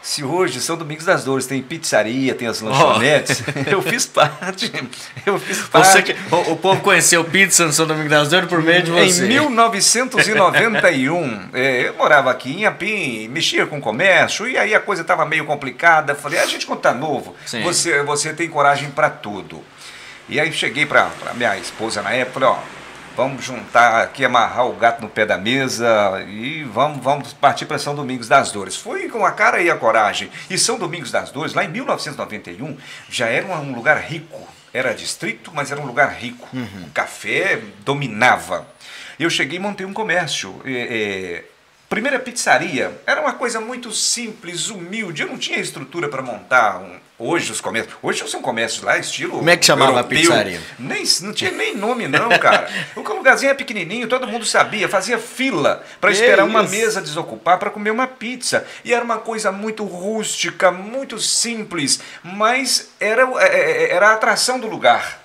Se hoje São Domingos das Dores tem pizzaria, tem as lanchonetes, eu fiz parte. O povo conheceu pizza no São Domingos das Dores por meio de você. Em 1991, eu morava aqui em Apim, mexia com comércio, e aí a coisa estava meio complicada. Falei, a gente quando está novo, você tem coragem para tudo. E aí cheguei para minha esposa na época, falei, vamos juntar aqui, amarrar o gato no pé da mesa e vamos partir para São Domingos das Dores. Fui com a cara e a coragem. E São Domingos das Dores, lá em 1991, já era um lugar rico. Era distrito, mas era um lugar rico. O café dominava. Eu cheguei e montei um comércio. Primeira pizzaria, era uma coisa muito simples, humilde. Eu não tinha estrutura para montar hoje os comércios. Hoje são comércios lá, estilo Como é que chamava europeu. A pizzaria? Não tinha nem nome não, cara. O lugarzinho é pequenininho, todo mundo sabia, fazia fila para esperar uma mesa desocupar para comer uma pizza. E era uma coisa muito rústica, muito simples, mas era a atração do lugar.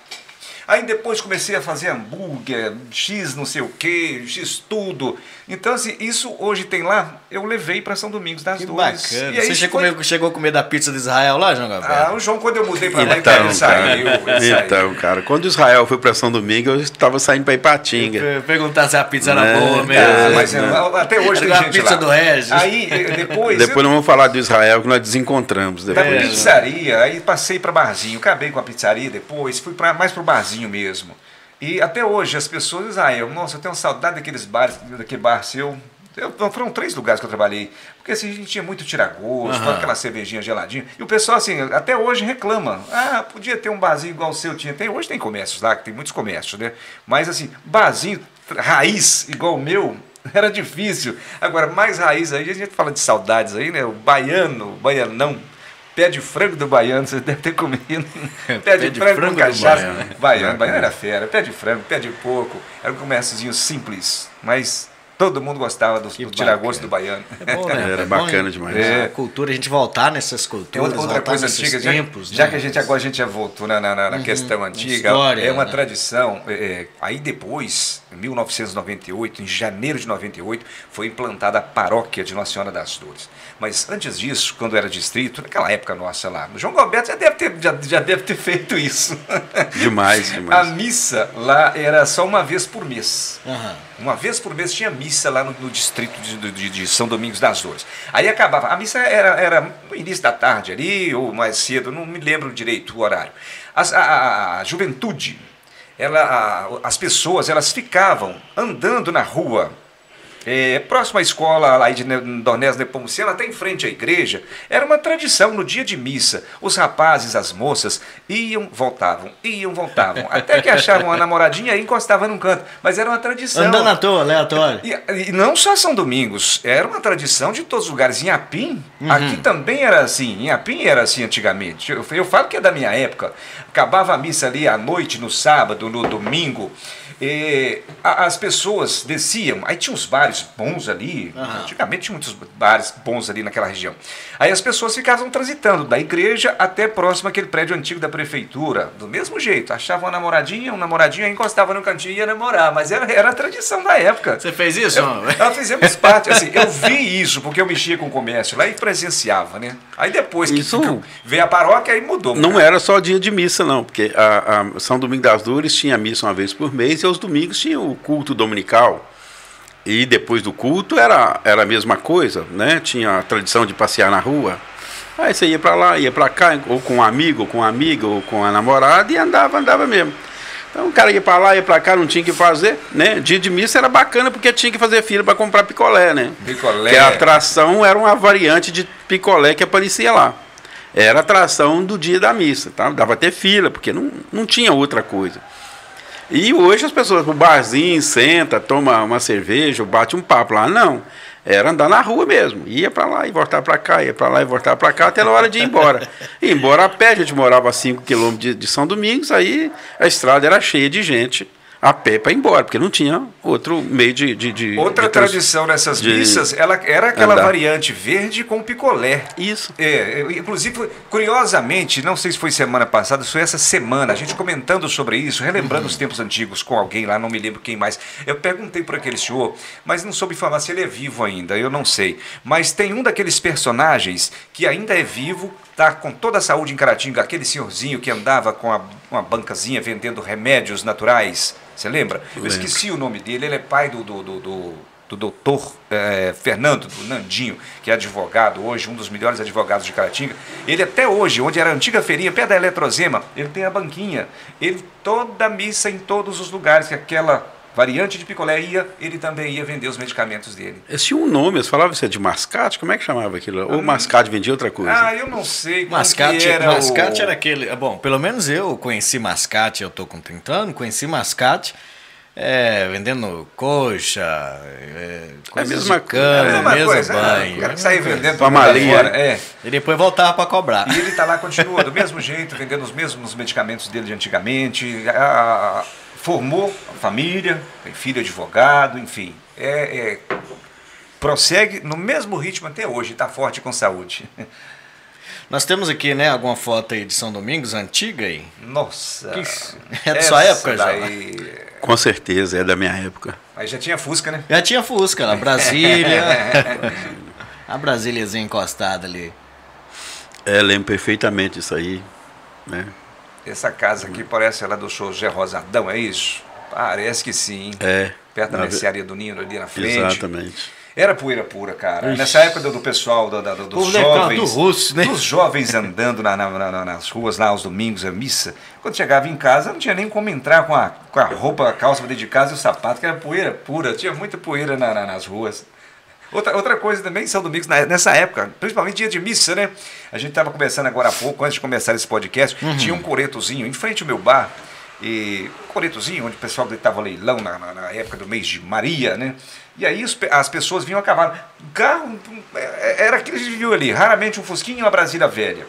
Aí depois comecei a fazer hambúrguer, X não sei o que, X tudo. Então, assim, isso hoje tem lá, eu levei para São Domingos das Dores. Bacana. E aí você chegou a comer da pizza de Israel lá, João Gabriel? O João, quando eu mudei para lá, ele saiu. Então, cara, quando o Israel foi para São Domingos, eu estava saindo para Ipatinga. Perguntar se a pizza era boa mesmo. Mas até hoje tem gente lá. A pizza do Regis. Aí, depois não vamos falar do Israel, que nós desencontramos. Da pizzaria, aí passei para barzinho, acabei com a pizzaria depois, fui mais para o barzinho mesmo. E até hoje as pessoas dizem, nossa, eu tenho saudade daquele bar seu. Foram 3 lugares que eu trabalhei. Porque assim, a gente tinha muito tiragosto, aquela cervejinha geladinha. E o pessoal, assim, até hoje reclama. Podia ter um barzinho igual o seu tinha. Hoje tem comércios lá, que tem muitos comércios, né? Mas assim, barzinho raiz igual o meu, era difícil. Agora, mais raiz aí, a gente fala de saudades aí, né? O baianão. Pé de frango do baiano, você deve ter comido. Pé de frango com cachaça. Baiano era fera. Pé de frango, pé de porco. Era um comérciozinho simples, mas todo mundo gostava do tiragosto do baiano. É bom, né? Era bacana demais. A cultura, a gente voltar nessas culturas, outra coisa antiga, tempos. Já que a gente já voltou na questão antiga, história, uma tradição. Aí depois, em 1998, em janeiro de 98, foi implantada a paróquia de Nossa Senhora das Dores. Mas antes disso, quando era distrito, naquela época nossa lá, o João Galberto já deve ter feito isso. Demais. A missa lá era só uma vez por mês. Uma vez por mês tinha missa lá no distrito de São Domingos das Dores. Aí acabava, a missa era no início da tarde ali, ou mais cedo, não me lembro direito o horário. A juventude, as pessoas, elas ficavam andando na rua, próximo à escola lá de Dornés Nepomuceno, até em frente à igreja. Era uma tradição no dia de missa. Os rapazes, as moças iam, voltavam, até que achavam uma namoradinha e encostavam num canto. Mas era uma tradição. Andando à toa, aleatório. E não só São Domingos, era uma tradição de todos os lugares. Em Apim, aqui também era assim. Em Apim era assim antigamente. Eu falo que é da minha época. Acabava a missa ali à noite, no sábado, no domingo. As pessoas desciam, aí tinha os bares bares bons ali. Antigamente tinha muitos bares bons ali naquela região. Aí as pessoas ficavam transitando da igreja até próximo àquele prédio antigo da prefeitura. Do mesmo jeito, achavam uma namoradinha, um namoradinho, aí encostava no cantinho e ia namorar. Mas era a tradição da época. Você fez isso? Nós fizemos parte, assim, eu vi isso, porque eu mexia com o comércio lá e presenciava, né? Aí depois que veio a paróquia, aí mudou. Não era só dia de missa, não, porque a São Domingos das Dores tinha missa uma vez por mês e aos domingos tinha o culto dominical. E depois do culto era a mesma coisa, né? Tinha a tradição de passear na rua. Aí você ia para lá, ia para cá, ou com um amigo, ou com uma amiga, ou com a namorada, e andava mesmo. Então o cara ia para lá, ia para cá, não tinha o que fazer, né? Dia de missa era bacana porque tinha que fazer fila para comprar picolé, né? Picolé. Porque a atração era uma variante de picolé que aparecia lá. Era a atração do dia da missa, tá? Dava até fila, porque não tinha outra coisa. E hoje as pessoas pro barzinho, senta, toma uma cerveja, bate um papo lá. Não, era andar na rua mesmo. Ia para lá e voltar para cá, ia para lá e voltar para cá, até na hora de ir embora. Ia embora a pé, a gente morava a 5 quilômetros de São Domingos, aí a estrada era cheia de gente a pé para ir embora, porque não tinha outro meio de outra tradição nessas missas, ela era aquela variante verde com picolé. Isso. Inclusive, curiosamente, não sei se foi semana passada, foi essa semana, a gente comentando sobre isso, relembrando os tempos antigos com alguém lá, não me lembro quem mais. Eu perguntei para aquele senhor, mas não soube informar se ele é vivo ainda, eu não sei. Mas tem um daqueles personagens que ainda é vivo, tá com toda a saúde em Caratinga, aquele senhorzinho que andava com uma bancazinha vendendo remédios naturais. Você lembra? Eu esqueci o nome dele, ele é pai do doutor Fernando, do Nandinho, que é advogado hoje, um dos melhores advogados de Caratinga. Ele até hoje, onde era a antiga feirinha, perto da Eletrozema, ele tem a banquinha. Ele, toda missa em todos os lugares que aquela variante de picolé ia, ele também ia vender os medicamentos dele. Esse tinha um nome, eles falavam isso é de mascate, como é que chamava aquilo? Ou mascate vendia outra coisa? Eu não sei como mascate, era. Mascate era aquele... Bom, pelo menos eu conheci mascate, eu tô com 30 anos, conheci mascate vendendo coxa, coisas de cana, mesa, banho. O cara que saía vendendo pra malinha. E depois voltava para cobrar. E ele tá lá, continua do mesmo jeito, vendendo os mesmos medicamentos dele de antigamente, formou a família, tem filho advogado, enfim. Prossegue no mesmo ritmo até hoje, está forte com saúde. Nós temos aqui, né, alguma foto aí de São Domingos, antiga aí? Nossa! É da sua época daí... já? Com certeza, é da minha época. Aí já tinha Fusca, né? Já tinha Fusca, lá, Brasília. A Brasíliazinha encostada ali. Lembro perfeitamente isso aí, né? Essa casa aqui parece ela do show Gé Rosadão, é isso? Parece que sim. Perto da mercearia do Nino, ali na frente. Exatamente. Era poeira pura, cara. Ixi. Nessa época do pessoal, dos jovens, russo, né? Dos jovens andando nas ruas lá aos domingos, a missa. Quando chegava em casa, não tinha nem como entrar com a roupa, a calça dentro de casa e o sapato, que era poeira pura. Tinha muita poeira nas ruas. Outra coisa também, São Domingos, nessa época, principalmente dia de missa, né? A gente estava conversando agora há pouco, antes de começar esse podcast, tinha um coretozinho em frente ao meu bar, e um coretozinho onde o pessoal estava leilão na época do mês de Maria, né? E aí as pessoas vinham a cavalo. Carro, era aquilo que a gente viu ali, raramente um Fusquinha e uma Brasília velha.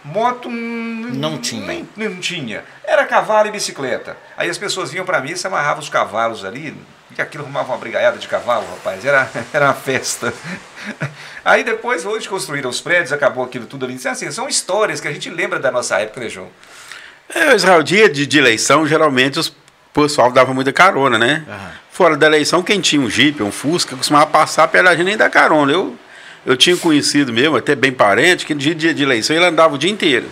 Moto não tinha. Não tinha. Era cavalo e bicicleta. Aí as pessoas vinham para a missa, amarravam os cavalos ali, e aquilo arrumava uma brigaiada de cavalo, rapaz. Era uma festa. Aí depois, hoje construíram os prédios, acabou aquilo tudo ali. Assim, são histórias que a gente lembra da nossa época, né, João? Israel, dia de eleição, geralmente o pessoal dava muita carona, né? Fora da eleição, quem tinha um Jeep, um Fusca, costumava passar pela gente nem dar carona. Eu tinha conhecido mesmo, até bem parente, que no dia de eleição ele andava o dia inteiro.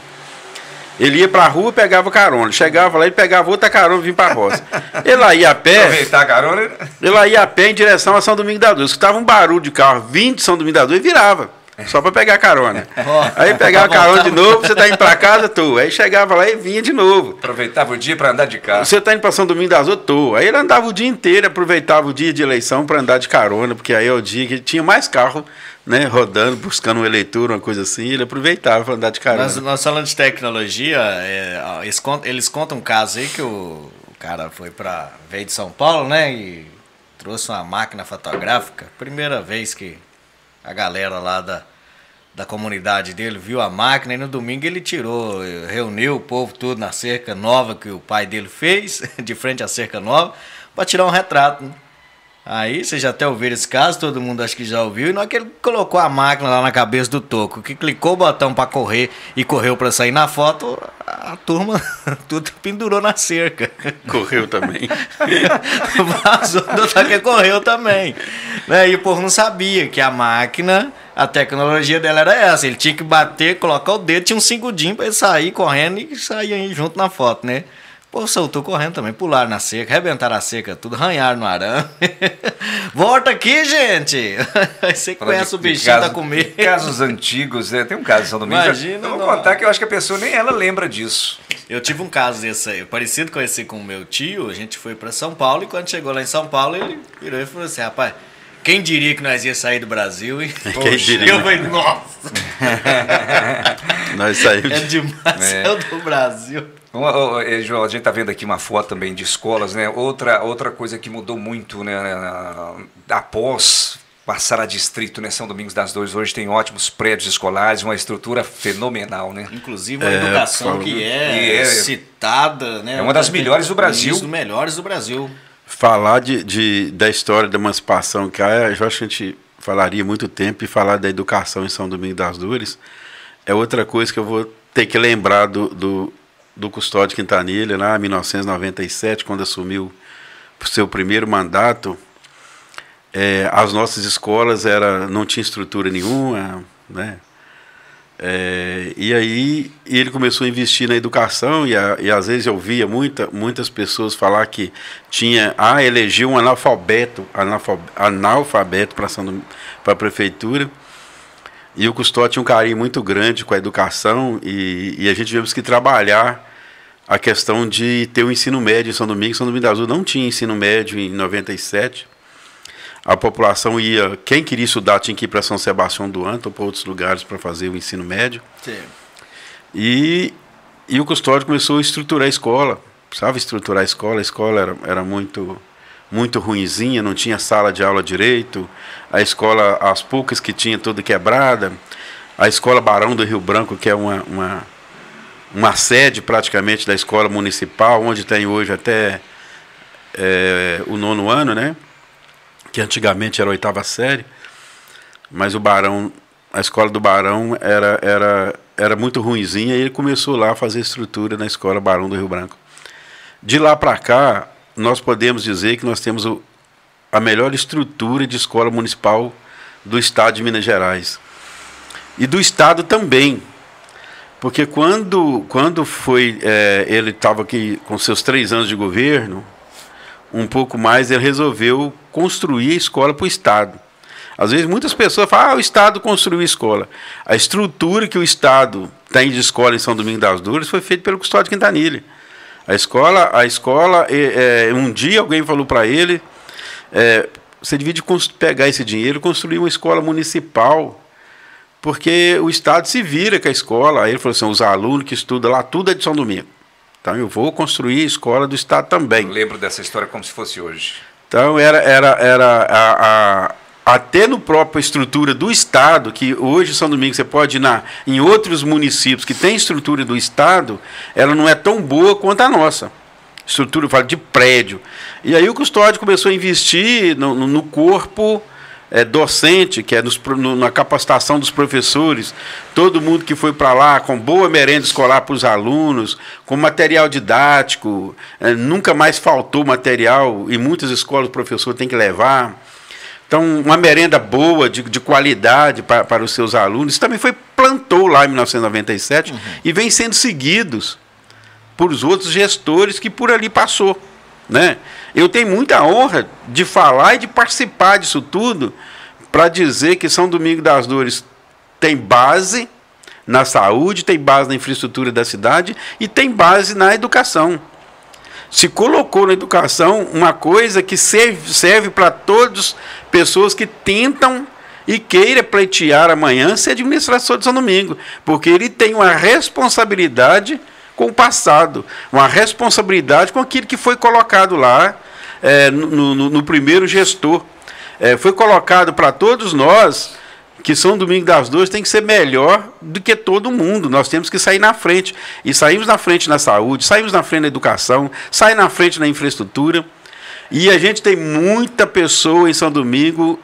Ele ia pra rua, pegava carona. Chegava lá e pegava outra carona e vinha pra roça. Ele ia a pé. Aproveitar a carona. Ele ia a pé em direção a São Domingos da Dores. Escutava um barulho de carro vindo de São Domingos da Dores e virava. Só para pegar carona. Aí pegava carona de novo, você tá indo para casa, tô. Aí chegava lá e vinha de novo. Aproveitava o dia para andar de carro. Você tá indo para São Domingos das Dores, tô. Aí ele andava o dia inteiro, aproveitava o dia de eleição para andar de carona, porque aí é o dia que tinha mais carro, né, rodando, buscando uma eleitura, uma coisa assim, ele aproveitava para andar de carona. Nós falando de tecnologia, eles contam um caso aí que o cara veio de São Paulo, né, e trouxe uma máquina fotográfica. Primeira vez que a galera lá da comunidade dele viu a máquina, e no domingo ele reuniu o povo todo na cerca nova que o pai dele fez, de frente à cerca nova, para tirar um retrato, né? Aí, vocês já até ouviram esse caso, todo mundo acho que já ouviu. E na hora que ele colocou a máquina lá na cabeça do toco, que clicou o botão pra correr e correu pra sair na foto, a turma tudo pendurou na cerca. Correu também. Vazou, que correu também. Né? E o povo não sabia que a máquina, a tecnologia dela era essa. Ele tinha que bater, colocar o dedo, tinha uns segundinhos pra ele sair correndo e sair aí junto na foto, né? Pô, soltou correndo também, pularam na cerca, arrebentaram a cerca, tudo, arranharam no arame. Volta aqui, gente! Você conhece o bichinho da comer. Casos antigos, né? Tem um caso em São Domingos. Imagina, eu vou contar que eu acho que a pessoa nem ela lembra disso. Eu tive um caso desse aí, parecido com esse com o meu tio. A gente foi para São Paulo e quando chegou lá em São Paulo, ele virou e falou assim: rapaz, quem diria que nós ia sair do Brasil? E quem diria? Eu falei, nossa! Nós saímos. É demais, é do Brasil. João, a gente está vendo aqui uma foto também de escolas, né? Outra coisa que mudou muito, né? Após passar a distrito, né? São Domingos das Dores hoje tem ótimos prédios escolares, uma estrutura fenomenal, né? Inclusive a educação que é citada, né? É uma das melhores do Brasil. Uma das melhores do Brasil. Falar da história da emancipação, que eu acho que a gente falaria muito tempo, e falar da educação em São Domingos das Dores é outra coisa que eu vou ter que lembrar do Custódio Quintanilha, lá em 1997, quando assumiu o seu primeiro mandato. As nossas escolas não tinha estrutura nenhuma, né? E aí ele começou a investir na educação e às vezes eu via muitas pessoas falar que elegia um analfabeto para a prefeitura. E o Custódio tinha um carinho muito grande com a educação e a gente tivemos que trabalhar a questão de ter o ensino médio em São Domingos. São Domingos das Dores não tinha ensino médio em 97. A população quem queria estudar tinha que ir para São Sebastião do Anta ou para outros lugares para fazer o ensino médio. Sim. E o Custódio começou a estruturar a escola, precisava estruturar a escola era muito ruinzinha, não tinha sala de aula direito, a escola, as poucas que tinha, toda quebrada, a escola Barão do Rio Branco, que é uma sede praticamente da escola municipal, onde tem hoje até o 9º ano, né? Que antigamente era a 8ª série, mas a escola do Barão era muito ruinzinha e ele começou lá a fazer estrutura na escola Barão do Rio Branco. De lá para cá, nós podemos dizer que nós temos a melhor estrutura de escola municipal do estado de Minas Gerais. E do estado também, porque quando foi, ele estava aqui com seus 3 anos de governo, um pouco mais, ele resolveu construir a escola para o estado. Às vezes muitas pessoas falam, o estado construiu a escola. A estrutura que o estado tem de escola em São Domingos das Dores foi feita pelo Custódio Quintanilha. A escola, um dia alguém falou para ele, você devia pegar esse dinheiro e construir uma escola municipal, porque o estado se vira com a escola. Aí ele falou assim, os alunos que estudam lá, tudo é de São Domingo. Então eu vou construir a escola do estado também. Eu lembro dessa história como se fosse hoje. Então até no própria estrutura do estado, que hoje São Domingos você pode ir em outros municípios que tem estrutura do estado, ela não é tão boa quanto a nossa. Estrutura, eu falo de prédio. E aí o Custódio começou a investir no corpo docente, que é na capacitação dos professores, todo mundo que foi para lá com boa merenda escolar para os alunos, com material didático, nunca mais faltou material, em muitas escolas o professor tem que levar. Então, uma merenda boa, de qualidade para os seus alunos. Isso também plantou lá em 1997 e vem sendo seguidos por os outros gestores que por ali passou, né? Eu tenho muita honra de falar e de participar disso tudo para dizer que São Domingos das Dores tem base na saúde, tem base na infraestrutura da cidade e tem base na educação. Se colocou na educação uma coisa que serve para todas pessoas que tentam e queira pleitear amanhã ser administrador de São Domingo, porque ele tem uma responsabilidade com o passado, uma responsabilidade com aquilo que foi colocado lá no primeiro gestor. Foi colocado para todos nós que São Domingos das Dores tem que ser melhor do que todo mundo. Nós temos que sair na frente. E saímos na frente na saúde, saímos na frente na educação, saímos na frente na infraestrutura. E a gente tem muita pessoa em São Domingo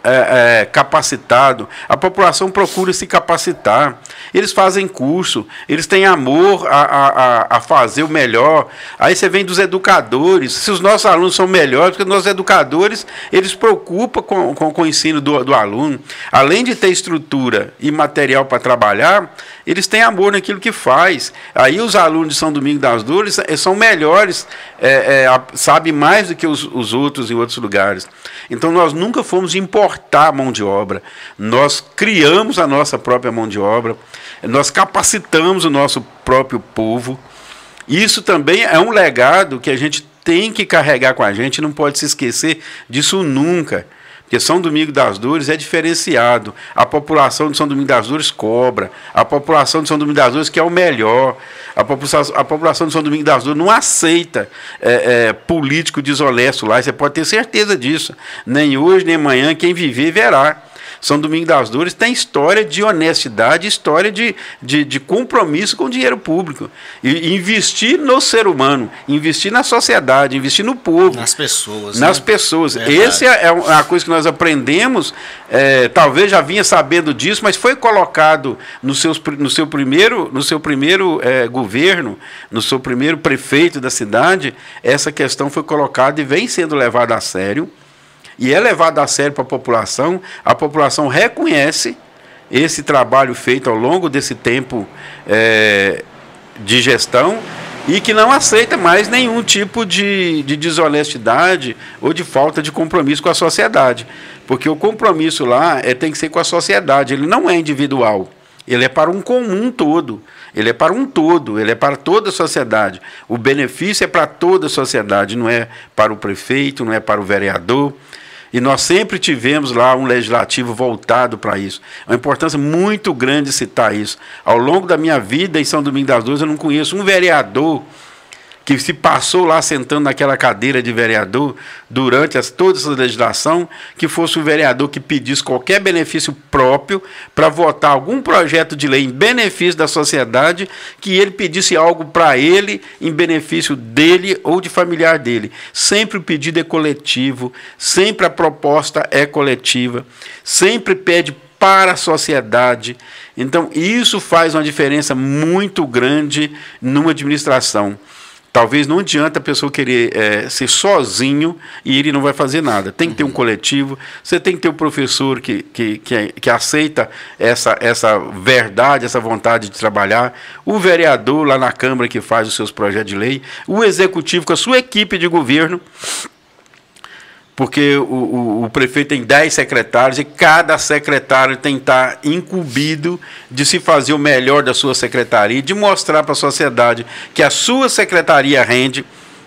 capacitado. A população procura se capacitar. Eles fazem curso, eles têm amor a fazer o melhor. Aí você vem dos educadores. Se os nossos alunos são melhores, porque os nossos educadores, eles preocupam com o ensino do aluno. Além de ter estrutura e material para trabalhar, eles têm amor naquilo que faz. Aí os alunos de São Domingo das Dores são melhores, sabem mais do que os outros em outros lugares. Então nós nunca fomos importar mão de obra. Nós criamos a nossa própria mão de obra. Nós capacitamos o nosso próprio povo. Isso também é um legado que a gente tem que carregar com a gente, não pode se esquecer disso nunca. Porque São Domingo das Dores é diferenciado. A população de São Domingo das Dores cobra. A população de São Domingo das Dores quer o melhor. A população de São Domingo das Dores não aceita político desonesto lá. Você pode ter certeza disso. Nem hoje, nem amanhã, quem viver verá. São Domingo das Dores tem história de honestidade, história de compromisso com o dinheiro público. E investir no ser humano, investir na sociedade, investir no povo. Nas pessoas. Nas pessoas. Essa é uma coisa que nós aprendemos, talvez já vinha sabendo disso, mas foi colocado no seu primeiro governo, no seu primeiro prefeito da cidade, essa questão foi colocada e vem sendo levada a sério. E é levado a sério para a população reconhece esse trabalho feito ao longo desse tempo de gestão e que não aceita mais nenhum tipo de desonestidade ou de falta de compromisso com a sociedade. Porque o compromisso lá tem que ser com a sociedade, ele não é individual, ele é para um comum todo. Ele é para um todo, ele é para toda a sociedade. O benefício é para toda a sociedade, não é para o prefeito, não é para o vereador. E nós sempre tivemos lá um legislativo voltado para isso. É uma importância muito grande citar isso. Ao longo da minha vida em São Domingo das Dores, eu não conheço um vereador que se passou lá sentando naquela cadeira de vereador durante toda essa legislação, que fosse um vereador que pedisse qualquer benefício próprio para votar algum projeto de lei em benefício da sociedade, que ele pedisse algo para ele em benefício dele ou de familiar dele. Sempre o pedido é coletivo, sempre a proposta é coletiva, sempre pede para a sociedade. Então, isso faz uma diferença muito grande numa administração. Talvez não adianta a pessoa querer ser sozinho e ele não vai fazer nada. Tem que ter um coletivo, você tem que ter um professor que aceita essa verdade, essa vontade de trabalhar, o vereador lá na Câmara que faz os seus projetos de lei, o executivo com a sua equipe de governo, porque o prefeito tem 10 secretários e cada secretário tem que estar incumbido de se fazer o melhor da sua secretaria, de mostrar para a sociedade que a sua secretaria rende,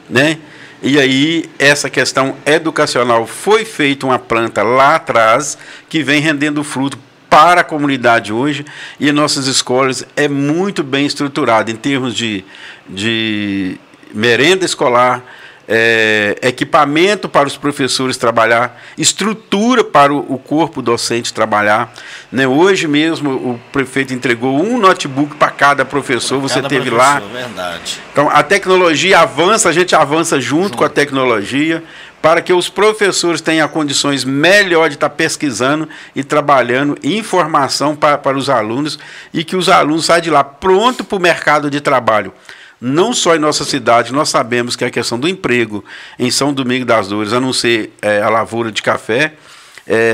né? E aí essa questão educacional foi feita uma planta lá atrás que vem rendendo fruto para a comunidade hoje, e nossas escolas é muito bem estruturada em termos de merenda escolar, equipamento para os professores trabalhar, estrutura para o corpo docente trabalhar. Né? Hoje mesmo o prefeito entregou um notebook para cada professor, você teve lá. Verdade. Então a tecnologia avança, a gente avança junto com a tecnologia, para que os professores tenham condições melhores de estar pesquisando e trabalhando informação para os alunos, e que os alunos saiam de lá pronto para o mercado de trabalho. Não só em nossa cidade, nós sabemos que a questão do emprego em São Domingo das Dores, a não ser a lavoura de café,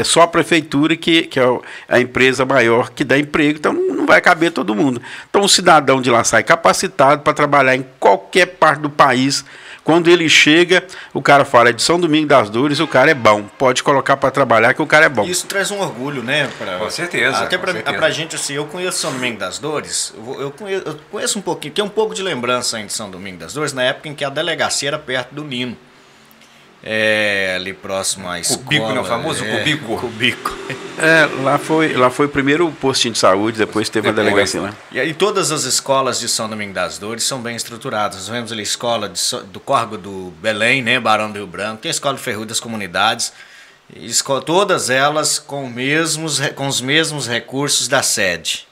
só a prefeitura que é a empresa maior que dá emprego, então não vai caber todo mundo. Então o cidadão de lá sai capacitado para trabalhar em qualquer parte do país. Quando ele chega, o cara fala de São Domingo das Dores, o cara é bom. Pode colocar para trabalhar que o cara é bom. Isso traz um orgulho, né? Com certeza. Até para a gente, assim, eu conheço São Domingo das Dores, eu conheço um pouquinho, tem um pouco de lembrança ainda de São Domingo das Dores, na época em que a delegacia era perto do Nino. Ali próximo à escola. Cubico, né? O famoso Cubico. Cubico. Lá foi o primeiro postinho de saúde, depois teve a delegacia lá. E aí todas as escolas de São Domingo das Dores são bem estruturadas. Nós vemos ali a escola do Córrego do Belém, né, Barão do Rio Branco, tem a escola do Ferrugem das Comunidades, todas elas com os mesmos recursos da sede.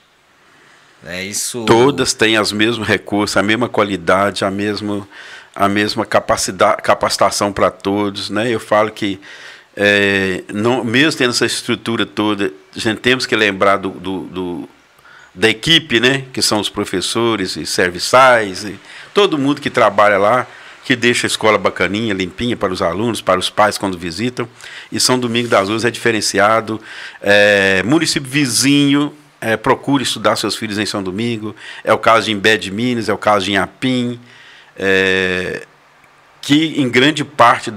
Todas têm os mesmos recursos, a mesma qualidade, a mesma a mesma capacitação para todos, né? Eu falo que, mesmo tendo essa estrutura toda, a gente temos que lembrar da equipe, né? Que são os professores e serviçais, e todo mundo que trabalha lá, que deixa a escola bacaninha, limpinha para os alunos, para os pais quando visitam. E São Domingos das Dores é diferenciado. Município vizinho, procure estudar seus filhos em São Domingo. É o caso de Imbé de Minas, é o caso de Inhapim, que em grande parte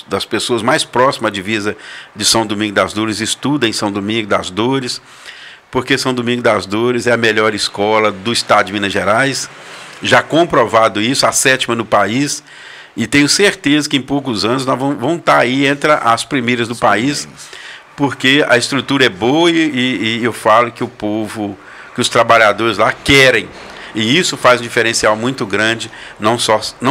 das pessoas mais próximas à divisa de São Domingos das Dores estudam em São Domingos das Dores, porque São Domingos das Dores é a melhor escola do estado de Minas Gerais. Já comprovado isso, a 7ª no país, e tenho certeza que em poucos anos nós vamos estar aí entre as primeiras do país, porque a estrutura é boa e eu falo que o povo, que os trabalhadores lá querem, e isso faz um diferencial muito grande, não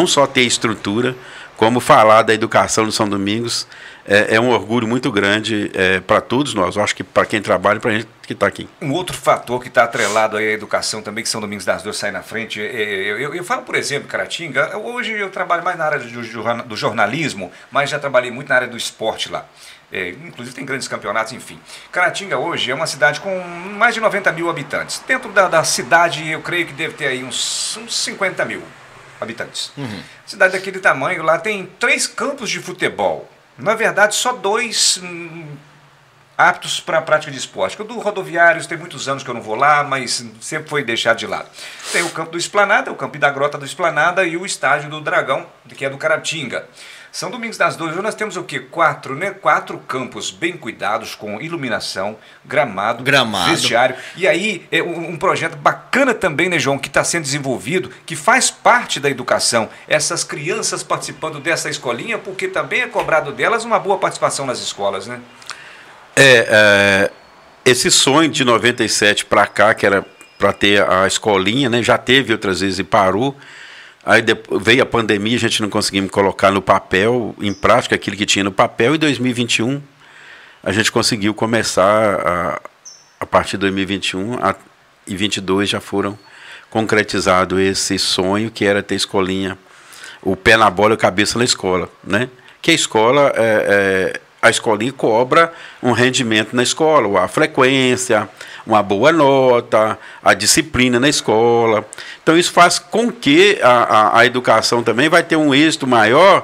só ter estrutura, como falar da educação no São Domingos. É um orgulho muito grande para todos nós, eu acho que para quem trabalha e para a gente que está aqui. Um outro fator que está atrelado aí à educação também, que São Domingos das Dores sai na frente, eu falo, por exemplo, Caratinga, hoje eu trabalho mais na área do jornalismo, mas já trabalhei muito na área do esporte lá. Inclusive tem grandes campeonatos, enfim. Caratinga hoje é uma cidade com mais de 90 mil habitantes. Dentro da cidade, eu creio que deve ter aí uns 50 mil habitantes. Uhum. Cidade daquele tamanho, lá tem 3 campos de futebol. Na verdade, só 2 aptos para a prática de esporte. O do Rodoviários tem muitos anos que eu não vou lá, mas sempre foi deixado de lado. Tem o campo do Esplanada, o campo da Grota do Esplanada e o estádio do Dragão, que é do Caratinga. São Domingos das Dores, nós temos o quê? 4, né? 4 campos bem cuidados, com iluminação, gramado, vestiário. E aí, um projeto bacana também, né, João, que está sendo desenvolvido, que faz parte da educação. Essas crianças participando dessa escolinha, porque também é cobrado delas uma boa participação nas escolas, né? Esse sonho de 97 para cá, que era para ter a escolinha, né? Já teve outras vezes e parou. Aí veio a pandemia, a gente não conseguimos colocar no papel, em prática, aquilo que tinha no papel. E em 2021, a gente conseguiu começar, a partir de 2021 e 2022 já foram concretizados esse sonho, que era ter escolinha, o pé na bola e a cabeça na escola, né? Que a escola, a escolinha cobra um rendimento na escola, a frequência, uma boa nota, a disciplina na escola. Então isso faz com que a educação também vai ter um êxito maior,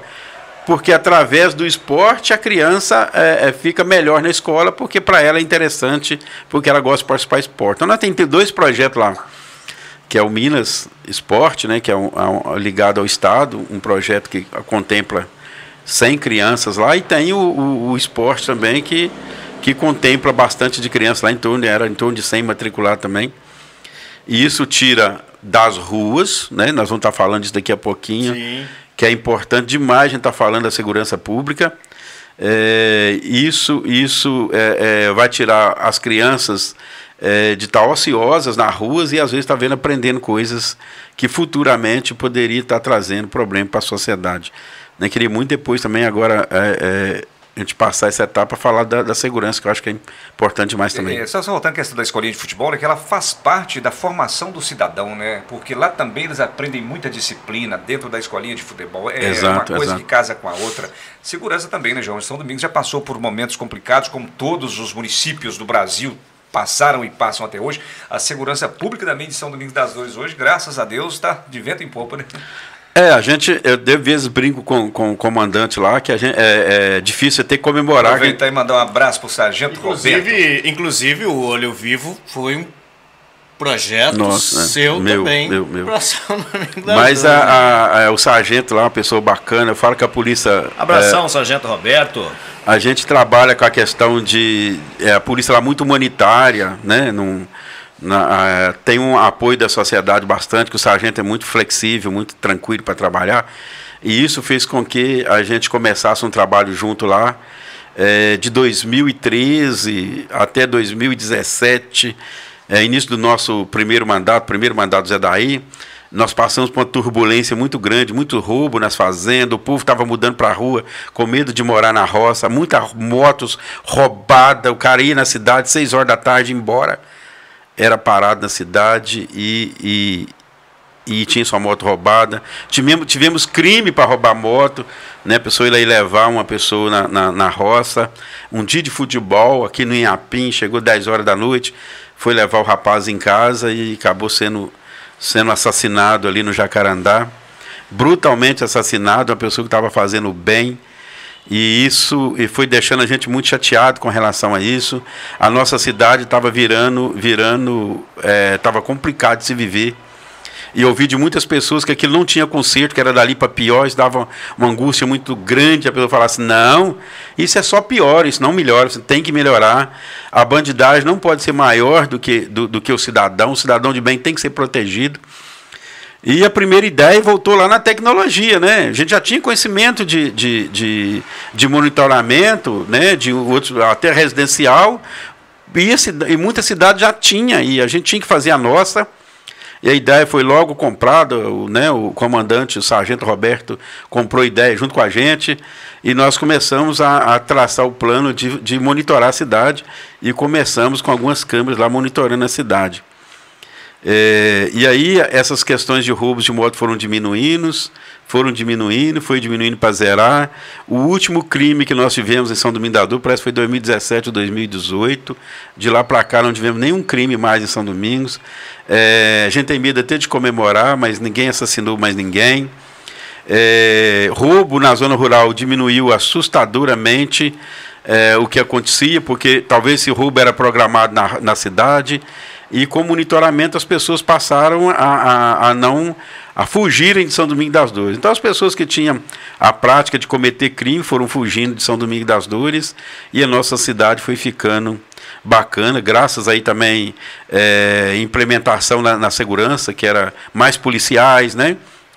porque através do esporte a criança fica melhor na escola, porque para ela é interessante, porque ela gosta de participar de esporte. Então nós temos 2 projetos lá, que é o Minas Esporte, né, que é ligado ao Estado, um projeto que contempla 100 crianças lá, e tem o esporte também, que contempla bastante de crianças lá, em torno de 100 matriculados também. E isso tira das ruas, né? Nós vamos estar falando disso daqui a pouquinho. Sim. Que é importante demais a gente estar falando da segurança pública. Isso vai tirar as crianças de estar ociosas nas ruas e às vezes aprendendo coisas que futuramente poderia estar trazendo problema para a sociedade. Eu queria muito depois também agora a gente passar essa etapa para falar da segurança, que eu acho que é importante demais também. Só voltando à questão da escolinha de futebol, é que ela faz parte da formação do cidadão, né? Porque lá também eles aprendem muita disciplina dentro da escolinha de futebol. Exato, uma coisa que casa com a outra. Segurança também, né, João? São Domingos já passou por momentos complicados, como todos os municípios do Brasil passaram e passam até hoje. A segurança pública também de São Domingos das Dores hoje, graças a Deus, está de vento em popa, né? Eu de vezes brinco com o comandante lá, que é difícil ter que comemorar. Aproveitar e mandar um abraço para o Sargento Roberto. Inclusive, o Olho Vivo foi um projeto seu também. Meu. Mas o sargento lá, uma pessoa bacana, eu falo que a polícia... Abração, Sargento Roberto. A gente trabalha com a questão de... a polícia lá muito humanitária, né? Tem um apoio da sociedade bastante, que o sargento é muito flexível, muito tranquilo para trabalhar, e isso fez com que a gente começasse um trabalho junto lá, de 2013 até 2017, início do nosso primeiro mandato do Zé Daí. Nós passamos por uma turbulência muito grande, muito roubo nas fazendas, o povo estava mudando para a rua com medo de morar na roça, muitas motos roubadas, o cara ia na cidade 6 horas da tarde embora, era parado na cidade e e tinha sua moto roubada. Tivemos crime para roubar moto, né? A pessoa ia levar uma pessoa na roça. Um dia de futebol aqui no Inhapim, chegou 10 horas da noite, foi levar o rapaz em casa e acabou sendo assassinado ali no Jacarandá. Brutalmente assassinado, uma pessoa que estava fazendo bem. E isso foi deixando a gente muito chateado com relação a isso. A nossa cidade estava estava complicado de se viver. E eu ouvi de muitas pessoas que aquilo não tinha conserto, que era dali para pior, isso dava uma angústia muito grande. A pessoa falasse, não, isso é só pior, isso não melhora, você tem que melhorar. A bandidagem não pode ser maior do que o cidadão de bem tem que ser protegido. E a primeira ideia voltou lá na tecnologia, né? A gente já tinha conhecimento de monitoramento, né? De outros, até residencial, e muita cidade já tinha, e a gente tinha que fazer a nossa. E a ideia foi logo comprada, o comandante, o sargento Roberto, comprou a ideia junto com a gente, e nós começamos a traçar o plano de monitorar a cidade, e começamos com algumas câmeras lá monitorando a cidade. E aí essas questões de roubos de moto foram diminuindo, foi diminuindo para zerar. O último crime que nós tivemos em São Domingos da Dor, parece que foi 2017 ou 2018. De lá para cá não tivemos nenhum crime mais em São Domingos. A gente tem medo até de comemorar, mas ninguém assassinou mais ninguém. Roubo na zona rural diminuiu assustadoramente o que acontecia, porque talvez esse roubo era programado na cidade. E com monitoramento as pessoas passaram a fugirem de São Domingos das Dores. Então as pessoas que tinham a prática de cometer crime foram fugindo de São Domingos das Dores, e a nossa cidade foi ficando bacana, graças aí também implementação na segurança, que era mais policiais, né?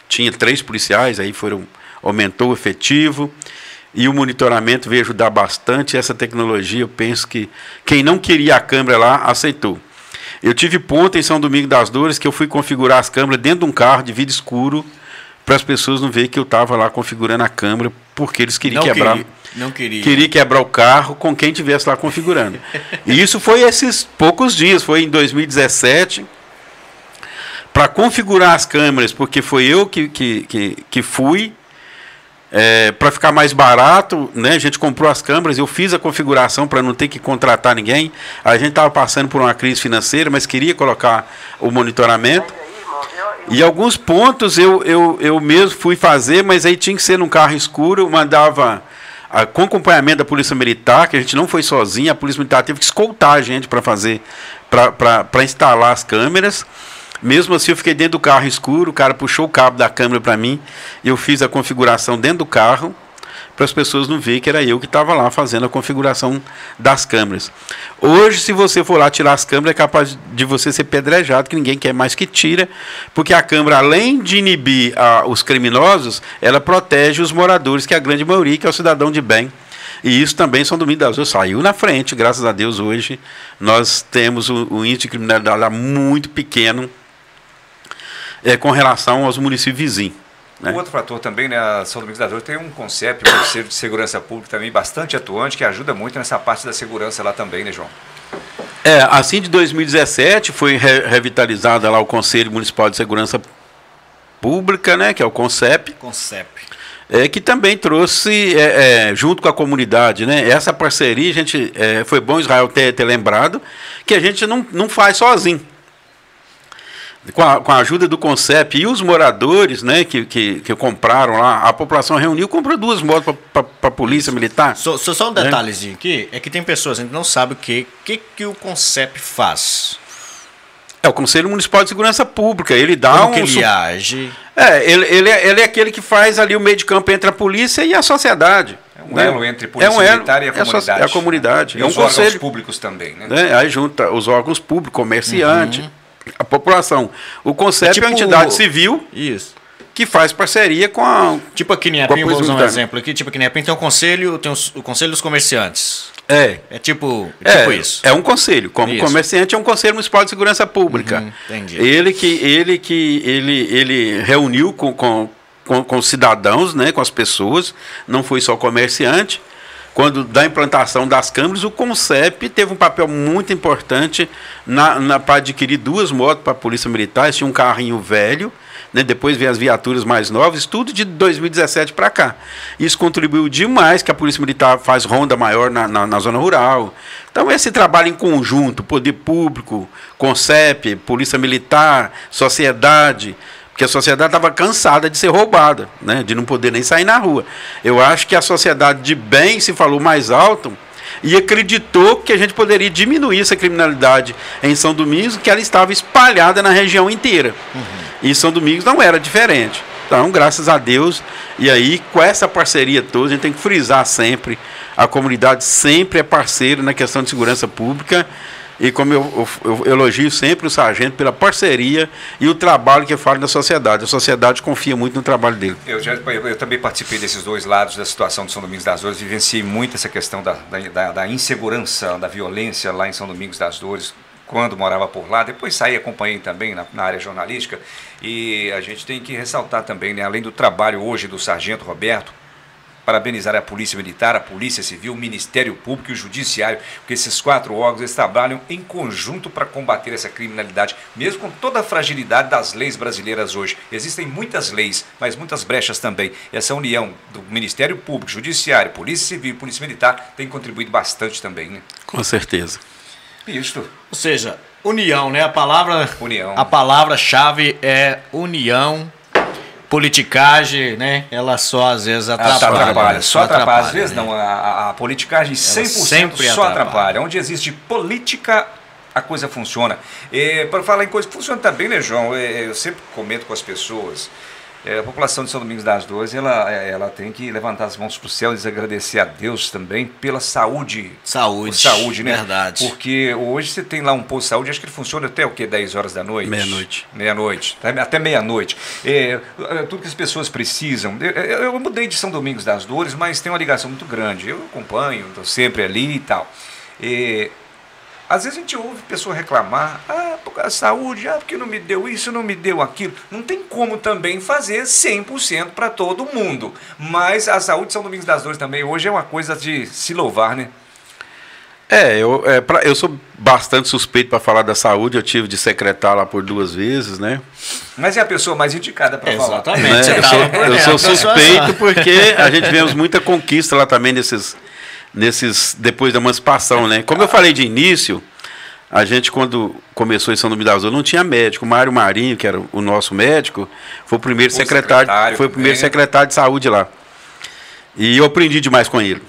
Tinha 3 policiais, aí aumentou o efetivo. E o monitoramento veio ajudar bastante. Essa tecnologia, eu penso que quem não queria a câmera lá, aceitou. Eu tive ponto em São Domingos das Dores que eu fui configurar as câmeras dentro de um carro de vidro escuro para as pessoas não verem que eu estava lá configurando a câmera, porque eles queriam queria quebrar o carro com quem estivesse lá configurando. E isso foi esses poucos dias, foi em 2017, para configurar as câmeras, porque foi eu que fui. Para ficar mais barato, né, a gente comprou as câmeras, eu fiz a configuração para não ter que contratar ninguém. A gente estava passando por uma crise financeira, mas queria colocar o monitoramento. E alguns pontos eu mesmo fui fazer, mas aí tinha que ser num carro escuro, mandava com acompanhamento da Polícia Militar, que a gente não foi sozinho, a Polícia Militar teve que escoltar a gente para instalar as câmeras. Mesmo assim, eu fiquei dentro do carro escuro, o cara puxou o cabo da câmera para mim, e eu fiz a configuração dentro do carro, para as pessoas não verem que era eu que estava lá fazendo a configuração das câmeras. Hoje, se você for lá tirar as câmeras, é capaz de você ser pedrejado, que ninguém quer mais que tira, porque a câmera, além de inibir os criminosos, ela protege os moradores, que é a grande maioria, que é o cidadão de bem. E isso também, São Domingos das Dores saiu na frente, graças a Deus. Hoje nós temos um índice de criminalidade muito pequeno, com relação aos municípios vizinhos. Né? O outro fator também, né, a São Domingos das Dores tem um conceito, um Conselho de Segurança Pública também bastante atuante, que ajuda muito nessa parte da segurança lá também, né, João? Assim, de 2017 foi revitalizada lá o Conselho Municipal de Segurança Pública, né, que é o CONCEP. Que também trouxe, junto com a comunidade, né, essa parceria. A gente, foi bom Israel ter lembrado que a gente não faz sozinho. Com a ajuda do CONCEP e os moradores, né, que compraram lá, a população reuniu, comprou 2 motos para a Polícia Militar. Só um detalhezinho aqui, é que tem pessoas, a gente não sabe o que o CONCEP faz. É o Conselho Municipal de Segurança Pública, ele dá como que ele age? Ele é aquele que faz ali o meio de campo entre a polícia e a sociedade. É um elo entre polícia militar e a comunidade. É a comunidade. E os órgãos públicos também, né? Aí junta os órgãos públicos, comerciante, a população. O CONCEP é uma entidade civil que faz parceria com a... Tipo aqui em Inhapim, vou usar um exemplo aqui, tipo aqui em Inhapim tem o conselho dos comerciantes. É tipo isso. É um conselho. Como comerciante, é um Conselho Municipal de Segurança Pública. Entendi. Ele reuniu com os cidadãos, né, com as pessoas, não foi só comerciante. Quando da implantação das câmeras, o CONCEP teve um papel muito importante para adquirir 2 motos para a Polícia Militar. Tinha um carrinho velho né? Depois vem as viaturas mais novas, tudo de 2017 para cá. Isso contribuiu demais, que a Polícia Militar faz ronda maior na zona rural. Então, esse trabalho em conjunto, poder público, CONCEP, Polícia Militar, sociedade, porque a sociedade estava cansada de ser roubada, né? De não poder nem sair na rua. Eu acho que a sociedade de bem se falou mais alto e acreditou que a gente poderia diminuir essa criminalidade em São Domingos, que ela estava espalhada na região inteira. E São Domingos não era diferente. Então, graças a Deus, e aí com essa parceria toda, a gente tem que frisar sempre, a comunidade sempre é parceira na questão de segurança pública, e como eu elogio sempre o sargento pela parceria e o trabalho que faz na sociedade. A sociedade confia muito no trabalho dele. Eu também participei desses dois lados da situação de São Domingos das Dores, vivenciei muito essa questão da insegurança, da violência lá em São Domingos das Dores, quando morava por lá. Depois saí, acompanhei também na área jornalística, e a gente tem que ressaltar também, né, além do trabalho hoje do sargento Roberto, parabenizar a Polícia Militar, a Polícia Civil, o Ministério Público e o Judiciário, porque esses 4 órgãos eles trabalham em conjunto para combater essa criminalidade, mesmo com toda a fragilidade das leis brasileiras hoje. Existem muitas leis, mas muitas brechas também. Essa união do Ministério Público, Judiciário, Polícia Civil e Polícia Militar tem contribuído bastante também, né? Com certeza. Isso. Ou seja, união, né? União. A palavra-chave é união. Politicagem, né? Ela só às vezes atrapalha. Só atrapalha. Às vezes não, a politicagem 100% só atrapalha. Onde existe política, a coisa funciona. Para falar em coisa que funciona também, né, João? Eu sempre comento com as pessoas. A população de São Domingos das Dores, ela tem que levantar as mãos para o céu e agradecer a Deus também pela saúde. Saúde, né? Verdade. Porque hoje você tem lá um posto de saúde, acho que ele funciona até o quê? 10 horas da noite? Meia-noite. Até meia-noite. Tudo que as pessoas precisam. Eu mudei de São Domingos das Dores, mas tem uma ligação muito grande. Eu acompanho, estou sempre ali e tal. Às vezes a gente ouve pessoa reclamar, por causa da saúde, porque não me deu isso, não me deu aquilo. Não tem como também fazer 100% para todo mundo. Mas a saúde de São Domingos das Dores também hoje é uma coisa de se louvar, né? Eu sou bastante suspeito para falar da saúde, eu tive de secretário lá por 2 vezes, né? Mas é a pessoa mais indicada para falar. Exatamente. Eu sou suspeito porque a gente vemos muita conquista lá também depois da emancipação, né? Como eu falei de início, a gente quando começou em São Domingos das Dores não tinha médico. O Mário Marinho, que era o nosso médico, foi o primeiro secretário de saúde lá. E eu aprendi demais com ele.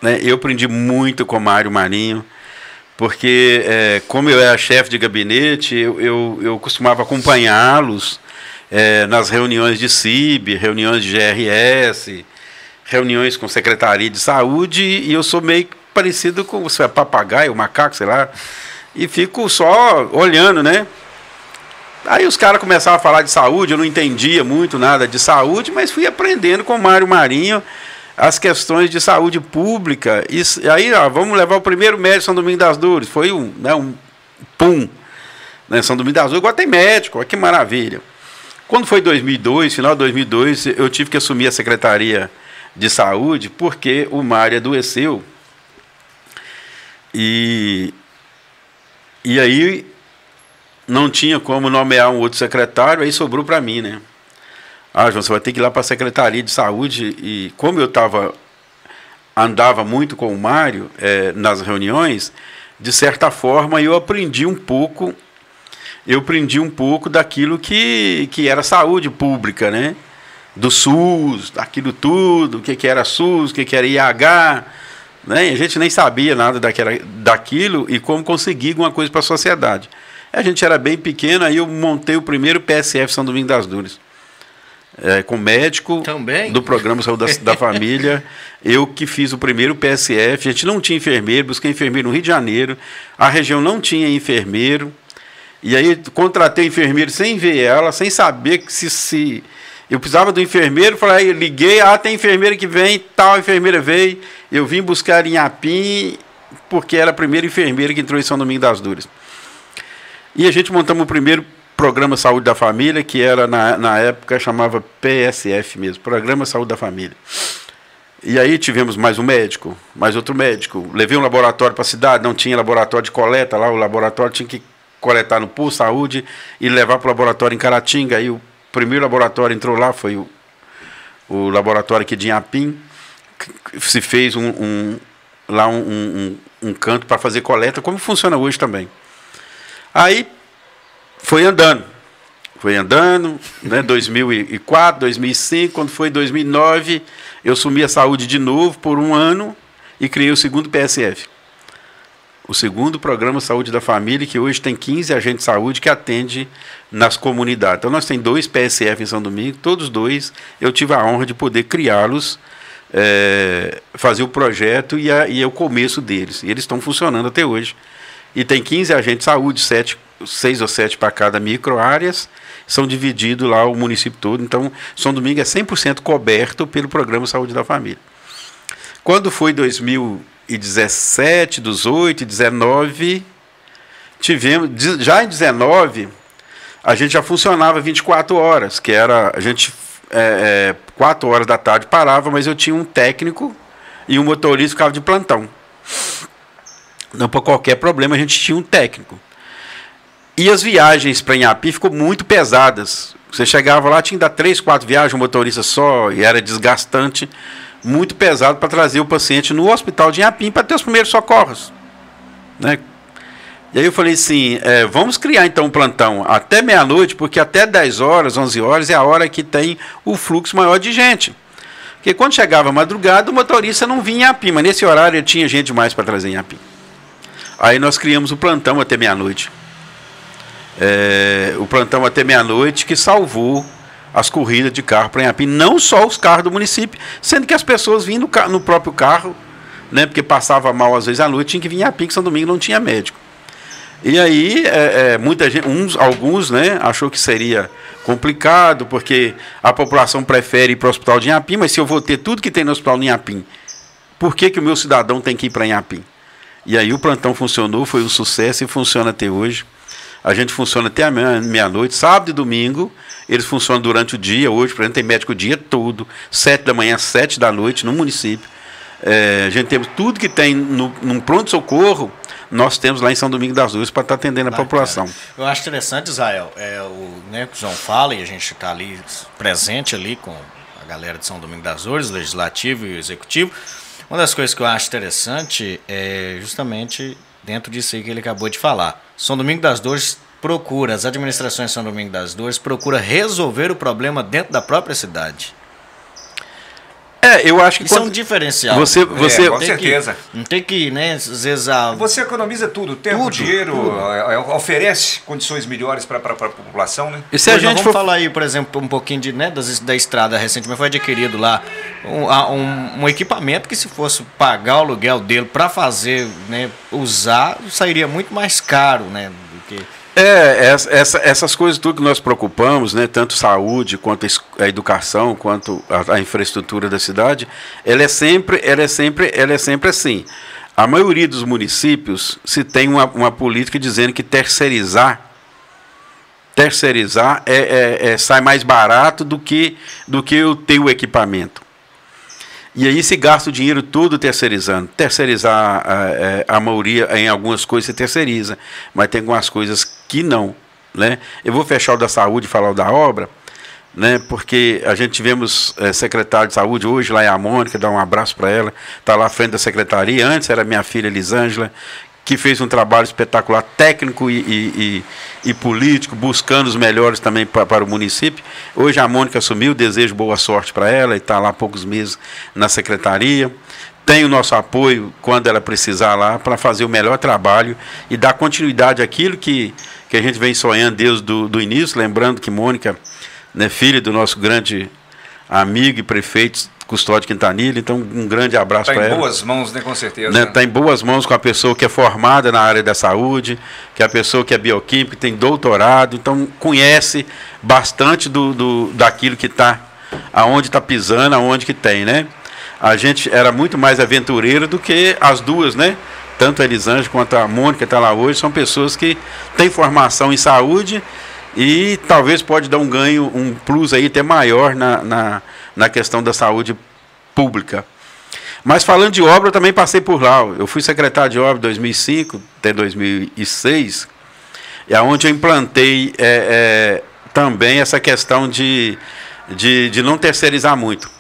Né? Eu aprendi muito com o Mário Marinho, porque como eu era chefe de gabinete, eu costumava acompanhá-los nas reuniões de CIB, reuniões de GRS, reuniões com Secretaria de Saúde, e eu sou meio parecido com você, papagaio, macaco, sei lá, e fico só olhando, né? Aí os caras começavam a falar de saúde, eu não entendia muito nada de saúde, mas fui aprendendo com o Mário Marinho as questões de saúde pública. E aí, vamos levar o primeiro médico de São Domingos das Dores. Foi um pum. Né? São Domingos das Dores agora tem médico, olha que maravilha. Quando foi 2002, final de 2002, eu tive que assumir a Secretaria de Saúde, porque o Mário adoeceu. E aí não tinha como nomear um outro secretário, aí sobrou para mim, né? João, você vai ter que ir lá para a Secretaria de Saúde. E como eu andava muito com o Mário nas reuniões, de certa forma eu aprendi um pouco daquilo que era saúde pública, né? Do SUS, daquilo tudo, o que era SUS, o que era IH, né? A gente nem sabia nada daquilo e como conseguir alguma coisa para a sociedade. A gente era bem pequeno, aí eu montei o primeiro PSF São Domingos das Dores. Com médico também? Do Programa Saúde da Família, eu que fiz o primeiro PSF. A gente não tinha enfermeiro, busquei enfermeiro no Rio de Janeiro, a região não tinha enfermeiro, e aí contratei enfermeiro sem ver ela, sem saber que se eu precisava do enfermeiro. Falei, liguei, tem enfermeira que vem, tal enfermeira veio, eu vim buscar em Apim, porque era a primeira enfermeira que entrou em São Domingos das Dores. E a gente montamos o primeiro Programa Saúde da Família, que era na época chamava PSF mesmo, Programa Saúde da Família. E aí tivemos mais um médico, mais outro médico. Levei um laboratório para a cidade, não tinha laboratório de coleta lá, o laboratório tinha que coletar no posto de saúde e levar para o laboratório em Caratinga. Aí o primeiro laboratório entrou lá, foi o laboratório aqui de Inhapim. Se fez um canto para fazer coleta, como funciona hoje também. Aí foi andando, né, 2004, 2005, quando foi 2009, eu assumi a saúde de novo por um ano e criei o segundo PSF. O segundo Programa Saúde da Família, que hoje tem 15 agentes de saúde que atende nas comunidades. Então nós temos 2 PSF em São Domingos, todos 2, eu tive a honra de poder criá-los, fazer o projeto e é o começo deles. E eles estão funcionando até hoje. E tem 15 agentes de saúde, 6 ou 7 para cada micro-áreas, são divididos lá o município todo. Então, São Domingos é 100% coberto pelo Programa Saúde da Família. Quando foi 2017, 18, 19, tivemos, já em 19, a gente já funcionava 24 horas, que era, a gente, 4 horas da tarde parava, mas eu tinha um técnico e um motorista ficava de plantão. Não, para qualquer problema, a gente tinha um técnico. E as viagens para Inhapim ficou muito pesadas. Você chegava lá, tinha que dar 3, 4 viagens, um motorista só, e era desgastante, muito pesado para trazer o paciente no hospital de Inhapim para ter os primeiros socorros, né? E aí eu falei assim, vamos criar então um plantão até meia-noite, porque até 10 horas, 11 horas é a hora que tem o fluxo maior de gente. Porque quando chegava a madrugada, o motorista não vinha em Inhapim, mas nesse horário ele tinha gente demais para trazer em Inhapim. Aí nós criamos o plantão até meia-noite. O plantão até meia-noite que salvou as corridas de carro para Inhapim, não só os carros do município, sendo que as pessoas vinham no próprio carro, né, porque passava mal às vezes à noite, tinha que vir em Inhapim, que São Domingos não tinha médico. E aí, muita gente, alguns, né, achou que seria complicado, porque a população prefere ir para o hospital de Inhapim, mas se eu vou ter tudo que tem no hospital de Inhapim, por que o meu cidadão tem que ir para Inhapim? E aí o plantão funcionou, foi um sucesso e funciona até hoje. A gente funciona até a meia-noite, sábado e domingo, eles funcionam durante o dia. Hoje, por exemplo, tem médico o dia todo, 7 da manhã, 7 da noite, no município. A gente temos tudo que tem num pronto-socorro, nós temos lá em São Domingos das Dores para estar atendendo a população. Eu acho interessante, Israel, né, que o João fala, e a gente está ali presente ali com a galera de São Domingos das Dores, legislativo e executivo. Uma das coisas que eu acho interessante é justamente dentro disso aí que ele acabou de falar. São Domingos das Dores procura, as administrações de São Domingos das Dores procura resolver o problema dentro da própria cidade. Eu acho que isso é um diferencial. Com certeza. Não tem que, né, às vezes você economiza tudo, tempo, dinheiro, oferece condições melhores para a população, né? E se a gente vamos falar aí, por exemplo, um pouquinho da estrada, recentemente foi adquirido lá um equipamento que, se fosse pagar o aluguel dele para fazer, né, usar, sairia muito mais caro, né, do que... Essas coisas tudo que nós preocupamos, né, tanto saúde, quanto a educação, quanto a infraestrutura da cidade, ela é sempre assim. A maioria dos municípios se tem uma política dizendo que terceirizar sai mais barato do que eu ter o equipamento. E aí se gasta o dinheiro todo terceirizando. Terceirizar, a maioria, em algumas coisas se terceiriza, mas tem algumas coisas que não, né? Eu vou fechar o da saúde e falar o da obra, né? Porque a gente tivemos secretário de saúde hoje, lá é a Mônica, dá um abraço para ela, está lá à frente da secretaria. Antes era minha filha Elisângela, que fez um trabalho espetacular, técnico e político, buscando os melhores também para o município. Hoje a Mônica assumiu, desejo boa sorte para ela, e está lá há poucos meses na secretaria. Tem o nosso apoio quando ela precisar lá, para fazer o melhor trabalho e dar continuidade àquilo que a gente vem sonhando desde do início, lembrando que Mônica, né, filha do nosso grande amigo e prefeito Custódio Quintanilha, então um grande abraço para ela. Está em boas mãos, né, com certeza. Né? Está em boas mãos com a pessoa que é formada na área da saúde, que é a pessoa que é bioquímica, tem doutorado, então conhece bastante daquilo que está, aonde está pisando, aonde que tem, né? A gente era muito mais aventureiro do que as duas, né? Tanto a Elisângela quanto a Mônica, que está lá hoje, são pessoas que têm formação em saúde e talvez pode dar um ganho, um plus aí até maior na questão da saúde pública. Mas falando de obra, eu também passei por lá. Eu fui secretário de obra em 2005 até 2006. e aonde eu implantei também essa questão de não terceirizar muito.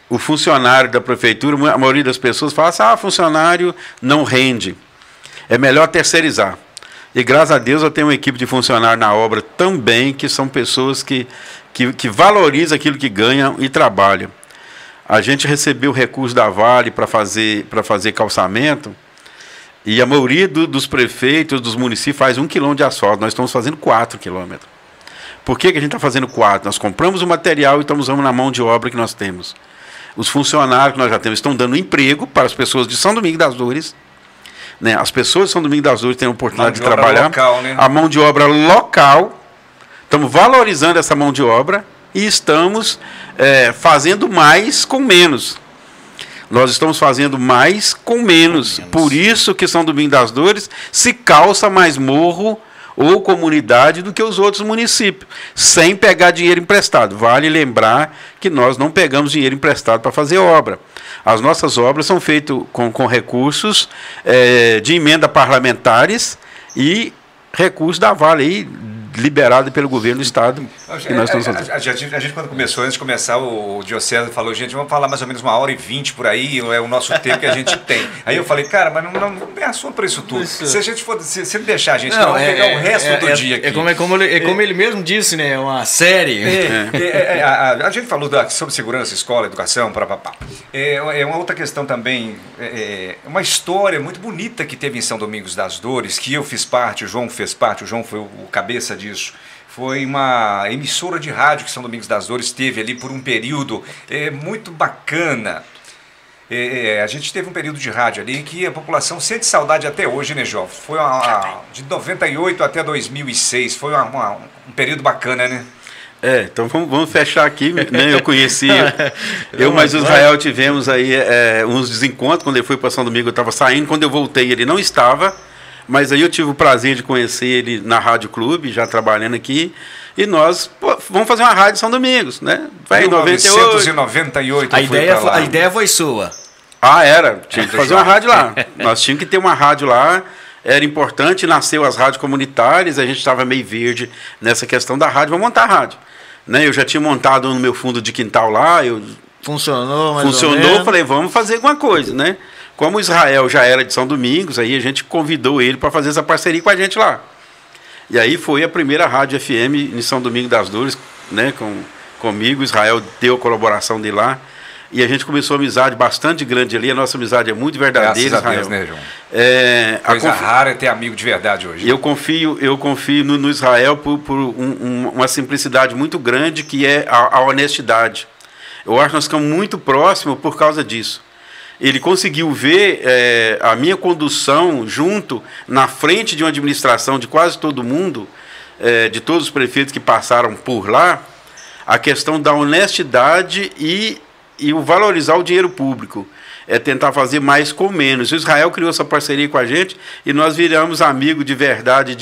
O funcionário da prefeitura, a maioria das pessoas fala assim, funcionário não rende, é melhor terceirizar. E graças a Deus eu tenho uma equipe de funcionário na obra também, que são pessoas que valorizam aquilo que ganham e trabalham. A gente recebeu recurso da Vale para fazer calçamento, e a maioria dos prefeitos, dos municípios, faz 1 quilômetro de asfalto. Nós estamos fazendo 4 quilômetros. Por que a gente está fazendo 4? Nós compramos o material e estamos usando na mão de obra que nós temos. Os funcionários que nós já temos estão dando emprego para as pessoas de São Domingos das Dores. Né? As pessoas de São Domingos das Dores têm a oportunidade de trabalhar. Local, né? A mão de obra local. Estamos valorizando essa mão de obra e estamos fazendo mais com menos. Nós estamos fazendo mais com menos. Por isso que São Domingos das Dores se calça mais morro ou comunidade do que os outros municípios, sem pegar dinheiro emprestado. Vale lembrar que nós não pegamos dinheiro emprestado para fazer obra. As nossas obras são feitas com recursos de emenda parlamentares e recursos da Vale aí, liberado pelo governo do estado. Que nós estamos fazendo. A gente, quando começou, antes de começar, o Diocese falou, gente, vamos falar mais ou menos 1h20 por aí, é o nosso tempo que a gente tem. Aí eu falei, cara, mas não tem assunto para isso tudo. Se a gente for, se não deixar a gente, vamos pegar o resto do dia aqui. Como ele mesmo disse, né? É uma série. A gente falou sobre segurança, escola, educação, papapá. É uma outra questão também, uma história muito bonita que teve em São Domingos das Dores, que eu fiz parte, o João fez parte, o João foi o cabeça disso. Foi uma emissora de rádio que São Domingos das Dores teve ali por um período muito bacana. A gente teve um período de rádio ali que a população sente saudade até hoje, né, Jó? Foi de 98 até 2006, foi um período bacana, né? Então vamos fechar aqui, né? Eu conheci, mas o Israel tivemos aí uns desencontros. Quando ele foi para São Domingos eu estava saindo, quando eu voltei ele não estava. Mas aí eu tive o prazer de conhecer ele na Rádio Clube, já trabalhando aqui, e nós vamos fazer uma rádio em São Domingos, né? Vai em 1998. A ideia foi sua. Era. Tinha que fazer uma rádio lá. Nós tínhamos que ter uma rádio lá, era importante, nasceu as rádios comunitárias, a gente estava meio verde nessa questão da rádio, vamos montar a rádio. Né? Eu já tinha montado no meu fundo de quintal lá, Funcionou, falei, vamos fazer alguma coisa, né? Como o Israel já era de São Domingos, aí a gente convidou ele para fazer essa parceria com a gente lá. E aí foi a primeira rádio FM em São Domingos das Dores, né, comigo. O Israel deu a colaboração dele lá. E a gente começou uma amizade bastante grande ali. A nossa amizade é muito verdadeira, Graças a Deus, né, João? Coisa rara é ter amigo de verdade hoje. Eu confio no Israel por uma simplicidade muito grande, que é a honestidade. Eu acho que nós ficamos muito próximos por causa disso. Ele conseguiu ver a minha condução junto, na frente de uma administração de quase todo mundo, de todos os prefeitos que passaram por lá, a questão da honestidade e o valorizar o dinheiro público. Tentar fazer mais com menos. O Israel criou essa parceria com a gente e nós viramos amigos de verdade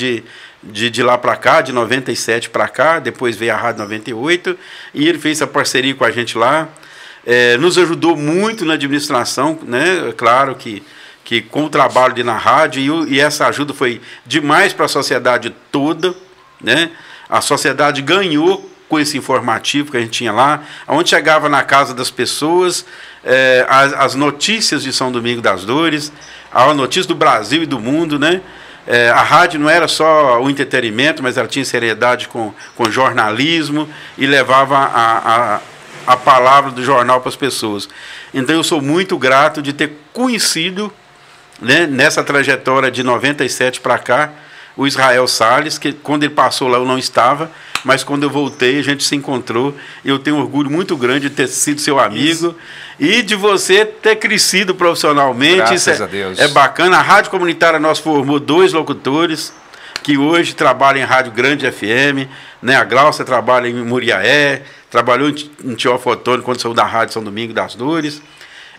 de lá para cá, de 97 para cá, depois veio a Rádio 98, e ele fez essa parceria com a gente lá. Nos ajudou muito na administração, né? Claro que com o trabalho de na rádio, e essa ajuda foi demais para a sociedade toda, né? A sociedade ganhou com esse informativo que a gente tinha lá, onde chegava na casa das pessoas as notícias de São Domingos das Dores, a notícia do Brasil e do mundo, né? A rádio não era só o entretenimento, mas ela tinha seriedade com jornalismo e levava a palavra do jornal para as pessoas. Então eu sou muito grato de ter conhecido, né, nessa trajetória de 97 para cá, o Israel Salles, que quando ele passou lá eu não estava, mas quando eu voltei a gente se encontrou. Eu tenho um orgulho muito grande de ter sido seu amigo e de você ter crescido profissionalmente. Graças a Deus. É bacana. A Rádio Comunitária nós formou 2 locutores que hoje trabalham em Rádio Grande FM, né? A Glaucia trabalha em Muriaé, trabalhou em Teofotone quando saiu da Rádio São Domingos das Dores.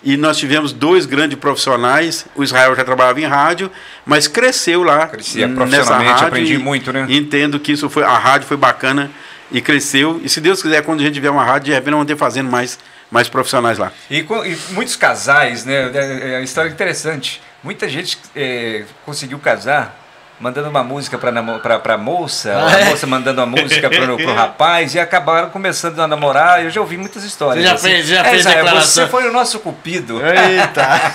E nós tivemos 2 grandes profissionais. O Israel já trabalhava em rádio, mas cresceu lá. Crescia profissionalmente, nessa rádio, aprendi muito, né? Entendo que a rádio foi bacana e cresceu. E se Deus quiser, quando a gente tiver uma rádio, de repente nós vamos ter fazendo mais profissionais lá. E muitos casais, né? É uma história interessante. Muita gente conseguiu casar mandando uma música para moça, a moça mandando uma música pro rapaz, e acabaram começando a namorar. Eu já ouvi muitas histórias. Você já fez declaração. Você foi o nosso cupido. Eita!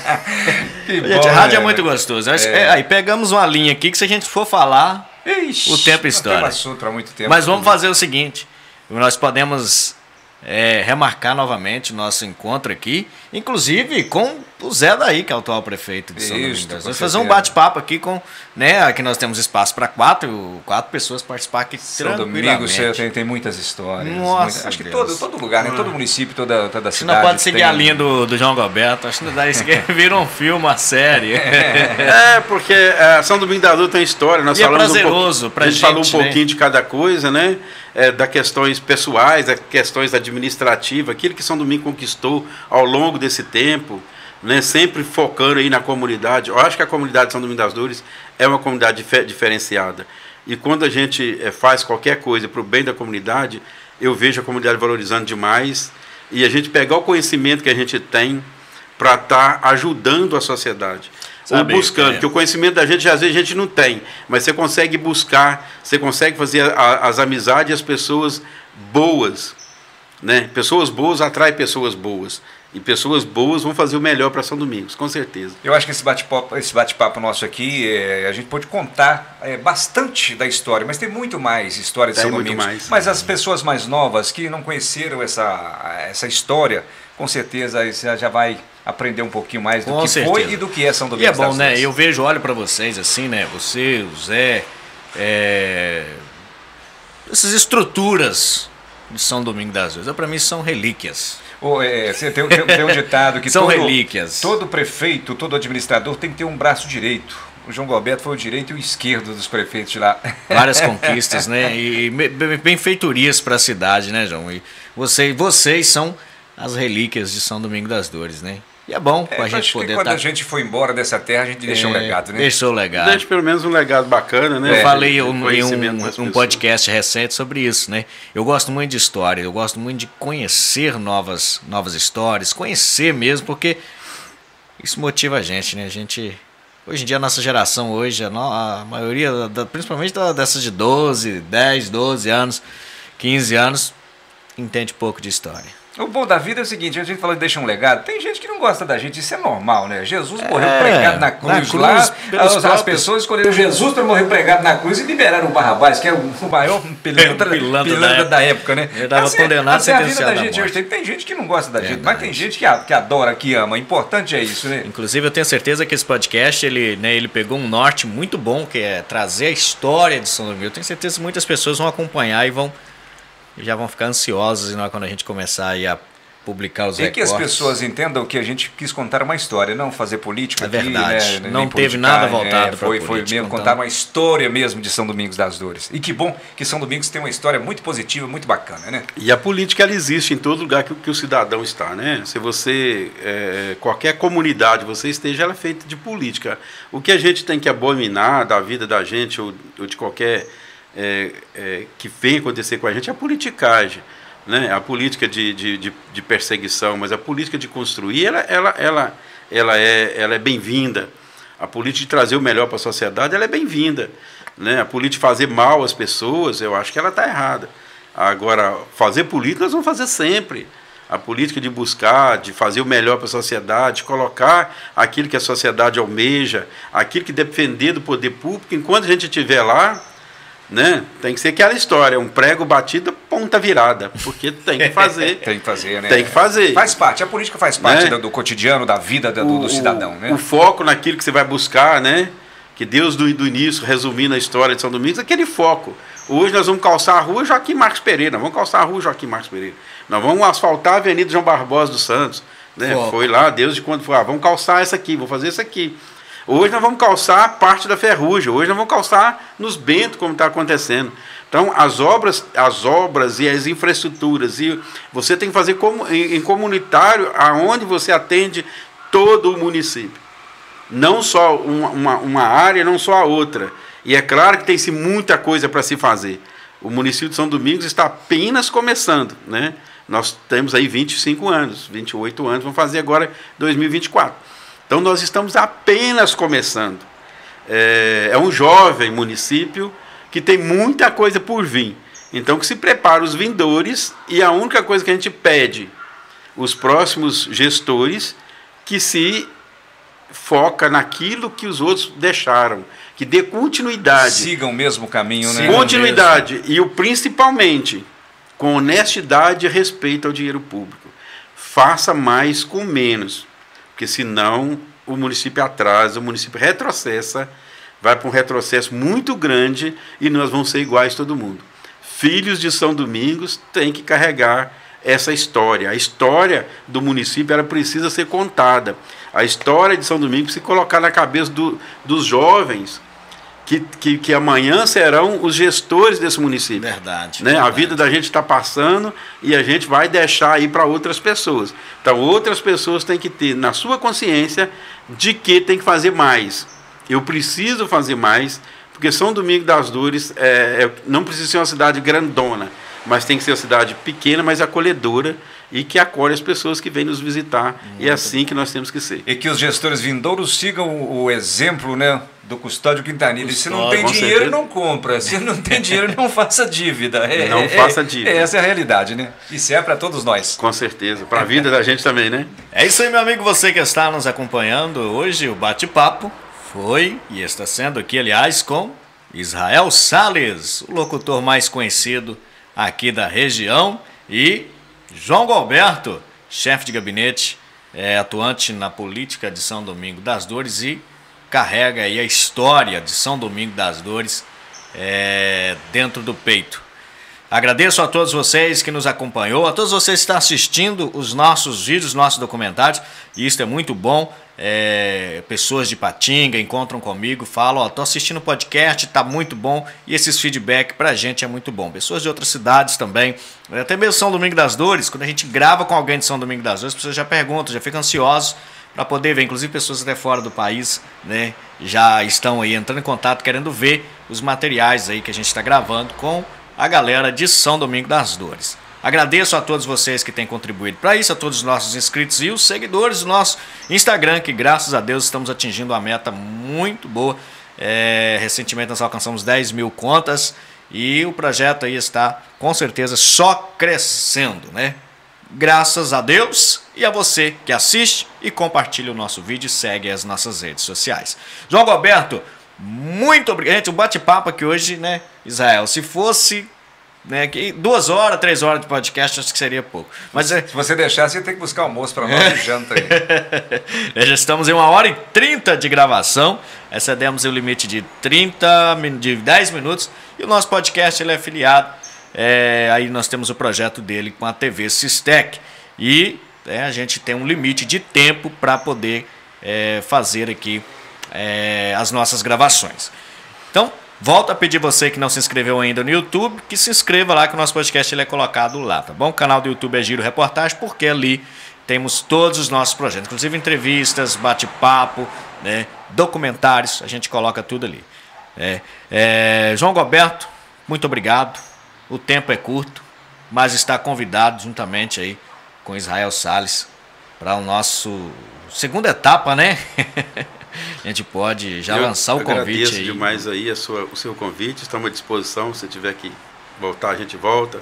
Que bom, gente, rádio é muito gostoso. Aí pegamos uma linha aqui que se a gente for falar, ixi, o tempo estoura. Tem assunto para muito tempo. Mas vamos fazer o seguinte, nós podemos remarcar novamente o nosso encontro aqui, inclusive com o Zé Daí, que é o atual prefeito de São Domingos das Dores. Fazer um bate-papo aqui com, aqui nós temos espaço para quatro pessoas participar aqui São Domingos tem muitas histórias. Nossa, acho que todo lugar, né? Todo município, toda cidade. Não pode seguir a linha do João Gilberto, acho que daí isso vira um filme, uma série. Porque São Domingos das Dores tem história. Nós falamos prazeroso pra gente, a gente falou um pouquinho de cada coisa, né? Das questões pessoais, das questões administrativas, aquilo que São Domingos conquistou ao longo desse tempo, né? Sempre focando aí na comunidade. Eu acho que a comunidade de São Domingos das Dores é uma comunidade diferenciada. E quando a gente faz qualquer coisa para o bem da comunidade, eu vejo a comunidade valorizando demais, e a gente pegar o conhecimento que a gente tem para estar ajudando a sociedade. Ou buscando, porque o conhecimento da gente, às vezes, a gente não tem, mas você consegue buscar, você consegue fazer as amizades e as pessoas boas, né? Pessoas boas atraem pessoas boas, e pessoas boas vão fazer o melhor para São Domingos, com certeza. Eu acho que esse bate-papo nosso aqui, a gente pode contar bastante da história, mas tem muito mais história de São Domingos. Mas as pessoas mais novas que não conheceram essa história, com certeza já vai aprender um pouquinho mais do que foi e do que é São Domingos das Dores. E é bom, né? Eu vejo, olho para vocês assim, né? Você, o Zé, essas estruturas de São Domingos das Dores, para mim são relíquias. Tem um ditado que são relíquias. Todo prefeito, todo administrador tem que ter um braço direito. O João Gilberto foi o direito e o esquerdo dos prefeitos de lá. Várias conquistas, né? E benfeitorias para a cidade, né, João? E vocês são as relíquias de São Domingos das Dores, né? E é bom para a gente poder quando a gente for embora dessa terra, a gente deixou um legado, né? Deixou o legado. Deixa pelo menos um legado bacana, né? Eu falei em um podcast recente sobre isso, né? Eu gosto muito de história, eu gosto muito de conhecer novas histórias, conhecer mesmo, porque isso motiva a gente, né? Hoje em dia, a nossa geração, a maioria, principalmente dessas de 10, 12 anos, 15 anos, entende pouco de história. O bom da vida é o seguinte, a gente falou de deixar um legado, tem gente que não gosta da gente, isso é normal, né? Jesus morreu pregado na cruz lá, as pessoas escolheram Jesus para morrer pregado na cruz e liberaram o Barrabás, que é o maior pilantra da época, né? Ele estava condenado, sentenciado à morte. A vida da gente hoje tem gente que não gosta da gente, mas tem gente que adora, que ama, o importante é isso, né? Inclusive eu tenho certeza que esse podcast, ele pegou um norte muito bom, que é trazer a história de São Domingos. Eu tenho certeza que muitas pessoas vão acompanhar e já vão ficar ansiosos quando a gente começar aí a publicar os recortes. E que as pessoas entendam que a gente quis contar uma história, não fazer política. É verdade, né? Não teve nada voltado para política. Foi mesmo contar uma história mesmo de São Domingos das Dores. E que bom que São Domingos tem uma história muito positiva, muito bacana, né? E a política, ela existe em todo lugar que o cidadão está, né? Se você, qualquer comunidade você esteja, ela é feita de política. O que a gente tem que abominar da vida da gente ou de qualquer... que vem acontecer com a gente é a politicagem, né? A política de perseguição, mas a política de construir ela é bem-vinda. A política de trazer o melhor para a sociedade, ela é bem-vinda, né? A política de fazer mal às pessoas, eu acho que ela está errada. Agora, fazer política nós vamos fazer sempre. A política de buscar, de fazer o melhor para a sociedade, de colocar aquilo que a sociedade almeja, aquilo que defender do poder público, enquanto a gente estiver lá, né? Tem que ser aquela história, um prego batido, ponta virada, porque tem que fazer. Tem que fazer, né? Tem que fazer. Faz parte, a política faz parte, né? do cotidiano, da vida do cidadão, né? O foco naquilo que você vai buscar, né? Que Deus do início, resumindo a história de São Domingos, aquele foco. Hoje nós vamos calçar a rua Joaquim Marques Pereira, nós vamos calçar a rua Joaquim Marques Pereira. Nós vamos asfaltar a Avenida João Barbosa dos Santos, né? Foi lá, Deus de quando foi, vamos calçar essa aqui, vou fazer isso aqui. Hoje nós vamos calçar parte da Ferrugem, hoje nós vamos calçar nos Bentos, como está acontecendo. Então, as obras e as infraestruturas, e você tem que fazer em comunitário, aonde você atende todo o município. Não só uma área, não só a outra. E é claro que tem-se muita coisa para se fazer. O município de São Domingos está apenas começando, né? Nós temos aí 25 anos, 28 anos, vamos fazer agora 2024. Então, nós estamos apenas começando. é um jovem município que tem muita coisa por vir. Então, que se prepare os vindores, e a única coisa que a gente pede, os próximos gestores, que se foca naquilo que os outros deixaram, que dê continuidade. Sigam o mesmo caminho, né? Continuidade, e o principalmente, com honestidade e respeito ao dinheiro público. Faça mais com menos, porque senão o município atrasa, o município retrocessa, vai para um retrocesso muito grande e nós vamos ser iguais todo mundo. Filhos de São Domingos têm que carregar essa história. A história do município ela precisa ser contada. A história de São Domingos se colocar na cabeça dos jovens que amanhã serão os gestores desse município. Verdade. Né? Verdade. A vida da gente está passando e a gente vai deixar aí para outras pessoas. Então, outras pessoas têm que ter na sua consciência de que tem que fazer mais. Eu preciso fazer mais, porque São Domingos das Dores não precisa ser uma cidade grandona, mas tem que ser uma cidade pequena, mas acolhedora, e que acolhe as pessoas que vêm nos visitar. E é assim que nós temos que ser. E que os gestores vindouros sigam o exemplo, né, do Custódio Quintanilha. Se não tem dinheiro, certeza. Não compra. Se não tem dinheiro, não faça dívida. Não faça dívida. Essa é a realidade, né? Isso é para todos nós. Com certeza. Para a vida da gente também, né? É isso aí, meu amigo. Você que está nos acompanhando hoje, o bate-papo foi e está sendo aqui, aliás, com Israel Salles, o locutor mais conhecido aqui da região, e João Galberto, chefe de gabinete, atuante na política de São Domingo das Dores e carrega aí a história de São Domingo das Dores dentro do peito. Agradeço a todos vocês que nos acompanhou, a todos vocês que estão assistindo os nossos vídeos, nossos documentários, e isso é muito bom. Pessoas de Patinga encontram comigo, falam, estou assistindo o podcast, está muito bom, e esses feedback pra gente é muito bom. Pessoas de outras cidades também, até mesmo São Domingo das Dores, quando a gente grava com alguém de São Domingo das Dores, as pessoas já perguntam, já ficam ansiosos para poder ver, inclusive pessoas até fora do país, né, já estão aí entrando em contato, querendo ver os materiais aí que a gente está gravando com a galera de São Domingo das Dores. Agradeço a todos vocês que têm contribuído para isso, a todos os nossos inscritos e os seguidores do nosso Instagram, que graças a Deus estamos atingindo uma meta muito boa. Recentemente nós alcançamos 10 mil contas e o projeto aí está com certeza só crescendo, né? Graças a Deus e a você que assiste e compartilha o nosso vídeo e segue as nossas redes sociais. João Galberto, muito obrigado. Gente, o bate-papo aqui hoje, né, Israel, se fosse... 2 horas, 3 horas de podcast, acho que seria pouco. Mas, se você deixar, você tem que buscar almoço para nós de janta aí. Já estamos em 1h30 de gravação. Excedemos o limite de 10 minutos. E o nosso podcast ele é afiliado. Aí nós temos o projeto dele com a TV Sistec. E a gente tem um limite de tempo para poder fazer aqui as nossas gravações. Então, volto a pedir você que não se inscreveu ainda no YouTube, que se inscreva lá, que o nosso podcast ele é colocado lá, tá bom? O canal do YouTube é Giro Reportagem, porque ali temos todos os nossos projetos, inclusive entrevistas, bate-papo, né, documentários, a gente coloca tudo ali. João Galberto, muito obrigado. O tempo é curto, mas está convidado juntamente aí com Israel Salles para o nosso segunda etapa, né? A gente pode já lançar o convite aí. Agradeço demais aí o seu convite, estamos à disposição, se tiver que voltar a gente volta,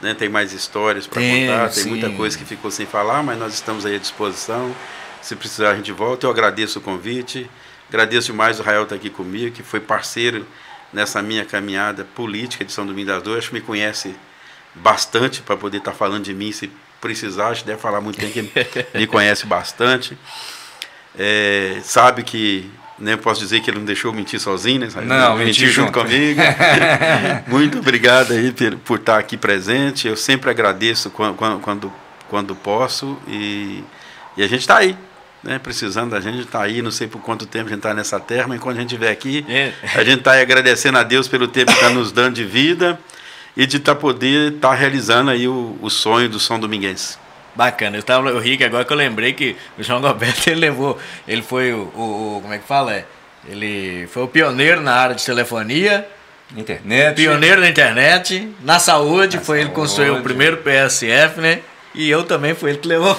né? Tem mais histórias para contar, tem muita coisa que ficou sem falar, mas nós estamos aí à disposição, se precisar a gente volta. Eu agradeço o convite, agradeço demais o Israel estar aqui comigo, que foi parceiro nessa minha caminhada política de São Domingo das Dores, acho que me conhece bastante para poder estar falando de mim, se precisar, acho que deve falar muito bem, que me conhece bastante. Sabe que nem posso dizer que ele não deixou mentir sozinho, né? Não, mentir junto comigo. Muito obrigado aí por estar aqui presente. Eu sempre agradeço quando posso e a gente está aí, né? Precisando da gente, está aí, não sei por quanto tempo a gente está nessa terra, mas quando a gente estiver aqui, a gente está aí agradecendo a Deus pelo tempo que está nos dando de vida e de poder estar realizando aí o sonho do São Dominguense. Bacana, eu ri que agora que eu lembrei que o João Galberto ele foi como é que fala? Ele foi o pioneiro na área de telefonia, internet, pioneiro na internet, na saúde, foi ele que construiu o primeiro PSF, né? E eu também fui ele que levou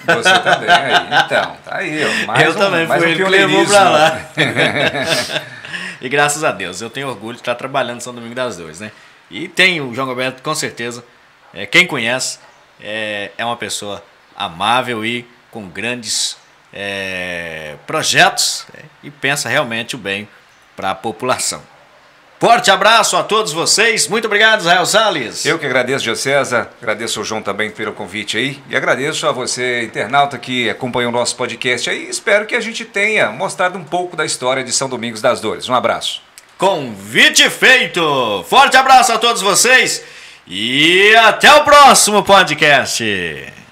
Você também, aí. Então, tá aí. Eu também fui ele que levou para lá. E graças a Deus, eu tenho orgulho de estar trabalhando em São Domingos das Dores, né? E tem o João Gilberto, com certeza, quem conhece, é uma pessoa amável e com grandes projetos, e pensa realmente o bem para a população. Forte abraço a todos vocês. Muito obrigado, Israel Salles. Eu que agradeço, Diocesa. Agradeço ao João também pelo convite aí. E agradeço a você, internauta, que acompanhou o nosso podcast aí. Espero que a gente tenha mostrado um pouco da história de São Domingos das Dores. Um abraço. Convite feito. Forte abraço a todos vocês. E até o próximo podcast.